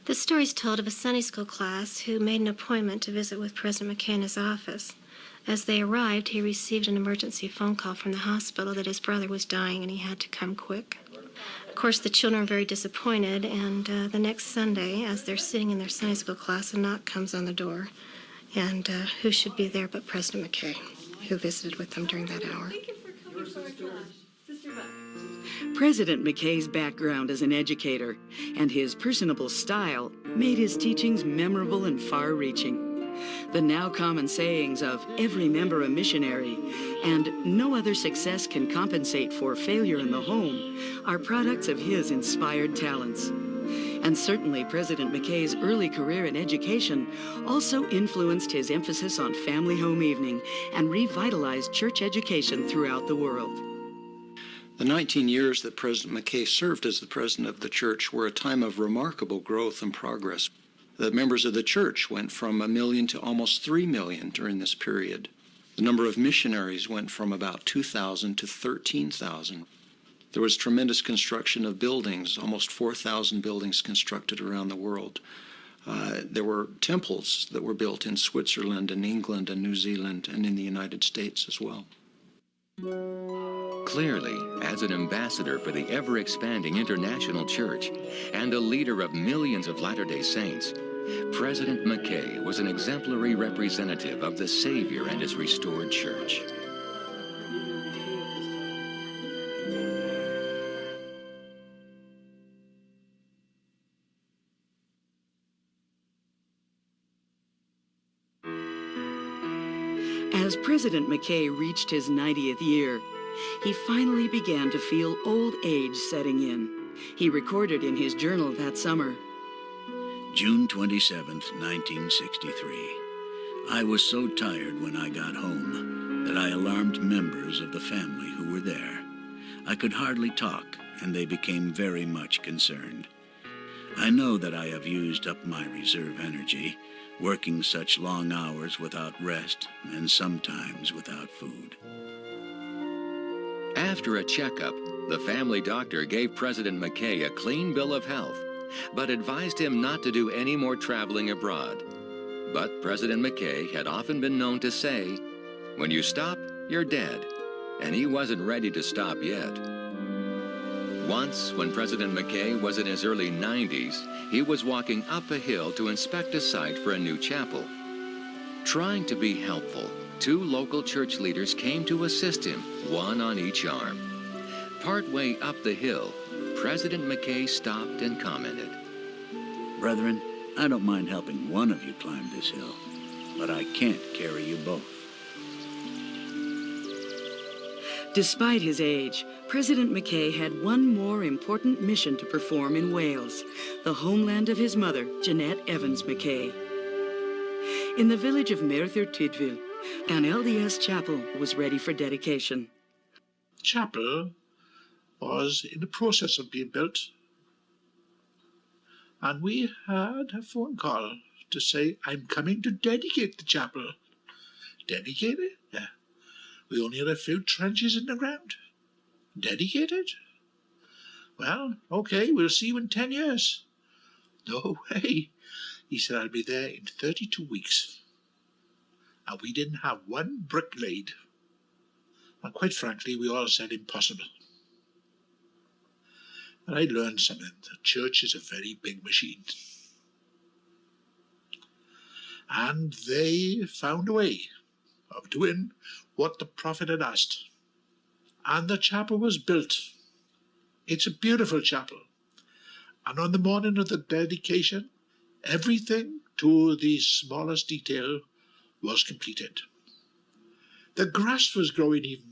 Speaker 10: The story's told of a Sunday school class who made an appointment to visit with President Mckay in his office. As they arrived, he received an emergency phone call from the hospital that his brother was dying and he had to come quick. Of course, the children are very disappointed, and the next Sunday, as they're sitting in their Sunday school class, a knock comes on the door. And who should be there but President Mckay, who visited with them during that hour.
Speaker 1: President Mckay's background as an educator and his personable style made his teachings memorable and far-reaching. The now common sayings of every member a missionary and no other success can compensate for failure in the home are products of his inspired talents. And certainly President Mckay's early career in education also influenced his emphasis on family home evening and revitalized church education throughout the world.
Speaker 17: The 19 years that President Mckay served as the president of the church were a time of remarkable growth and progress. The members of the church went from 1 million to almost 3 million during this period. The number of missionaries went from about 2,000 to 13,000. There was tremendous construction of buildings, almost 4,000 buildings constructed around the world. There were temples that were built in Switzerland and England and New Zealand and in the United States as well.
Speaker 3: Clearly, as an ambassador for the ever-expanding international church and a leader of millions of Latter-day Saints, President Mckay was an exemplary representative of the Savior and his restored church.
Speaker 1: As President Mckay reached his 90th year, he finally began to feel old age setting in. He recorded in his journal that summer,
Speaker 2: June 27th, 1963. I was so tired when I got home that I alarmed members of the family who were there. I could hardly talk, and they became very much concerned. I know that I have used up my reserve energy, working such long hours without rest and sometimes without food.
Speaker 3: After a checkup, the family doctor gave President Mckay a clean bill of health, but advised him not to do any more traveling abroad. But President Mckay had often been known to say, "When you stop, you're dead," and he wasn't ready to stop yet. Once, when President Mckay was in his early 90s, he was walking up a hill to inspect a site for a new chapel. Trying to be helpful, 2 local church leaders came to assist him, one on each arm. Partway up the hill, President Mckay stopped and commented,
Speaker 2: Brethren, I don't mind helping one of you climb this hill, but I can't carry you both.
Speaker 1: Despite his age, President Mckay had one more important mission to perform in Wales, the homeland of his mother, Jeanette Evans Mckay. In the village of Merthyr Tydfil, an LDS chapel was ready for dedication.
Speaker 14: The chapel was in the process of being built, and we had a phone call to say, I'm coming to dedicate the chapel. Dedicate it? Yeah. We only had a few trenches in the ground. Dedicate it? Well, okay, we'll see you in 10 years. No way. He said, I'll be there in 32 weeks. And we didn't have one brick laid. And quite frankly, we all said impossible. And I learned something. The church is a very big machine. And they found a way of doing what the prophet had asked. And the chapel was built. It's a beautiful chapel. And on the morning of the dedication, everything to the smallest detail was completed. The grass was growing even.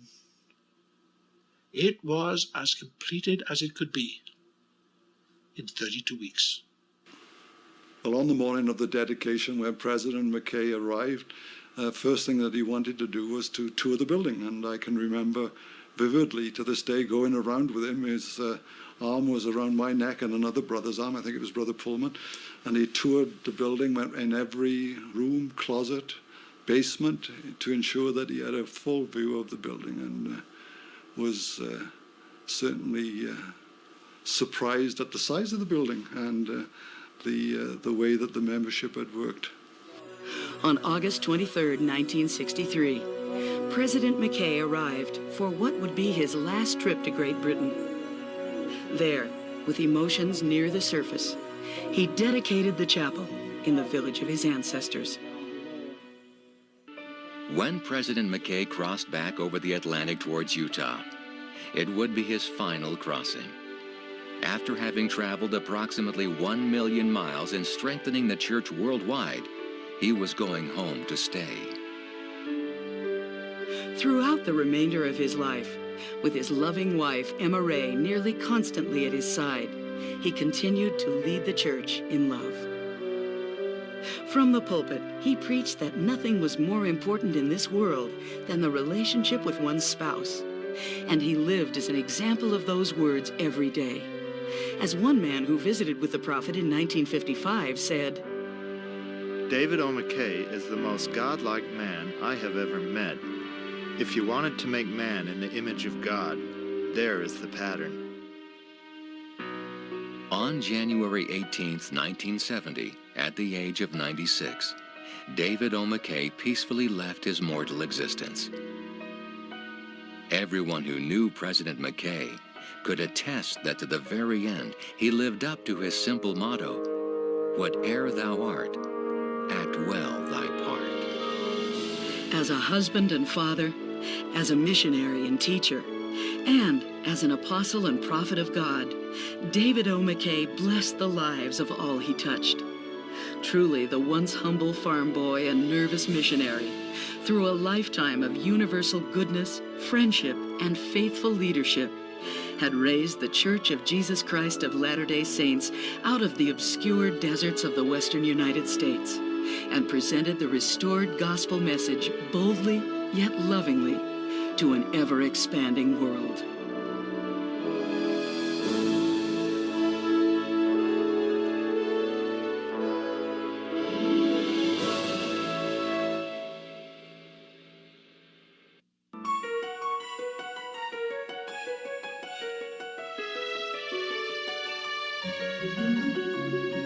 Speaker 14: It was as completed as it could be in 32 weeks.
Speaker 15: Well, on the morning of the dedication, when President Mckay arrived, first thing that he wanted to do was to tour the building. And I can remember vividly to this day going around with him. His arm was around my neck and another brother's arm, I think it was Brother Pullman. And he toured the building, went in every room, closet, basement, to ensure that he had a full view of the building, and was certainly surprised at the size of the building and the way that the membership had worked.
Speaker 1: On August 23, 1963, President Mckay arrived for what would be his last trip to Great Britain. There, with emotions near the surface, he dedicated the chapel in the village of his ancestors.
Speaker 3: When President Mckay crossed back over the Atlantic towards Utah, it would be his final crossing. After having traveled approximately 1 million miles in strengthening the church worldwide, he was going home to stay.
Speaker 1: Throughout the remainder of his life, with his loving wife, Emma Ray, nearly constantly at his side, he continued to lead the church in love. From the pulpit, he preached that nothing was more important in this world than the relationship with one's spouse. And he lived as an example of those words every day. As one man who visited with the prophet in 1955 said,
Speaker 16: David O. Mckay is the most godlike man I have ever met. If you wanted to make man in the image of God, there is the pattern.
Speaker 3: On January 18, 1970, at the age of 96, David O. Mckay peacefully left his mortal existence. Everyone who knew President Mckay could attest that to the very end he lived up to his simple motto, whate'er thou art, act well thy part.
Speaker 1: As a husband and father, as a missionary and teacher, and as an apostle and prophet of God, David O. Mckay blessed the lives of all he touched. Truly, the once humble farm boy and nervous missionary, through a lifetime of universal goodness, friendship, and faithful leadership, had raised the Church of Jesus Christ of Latter-day Saints out of the obscure deserts of the western United States and presented the restored gospel message boldly yet lovingly to an ever-expanding world.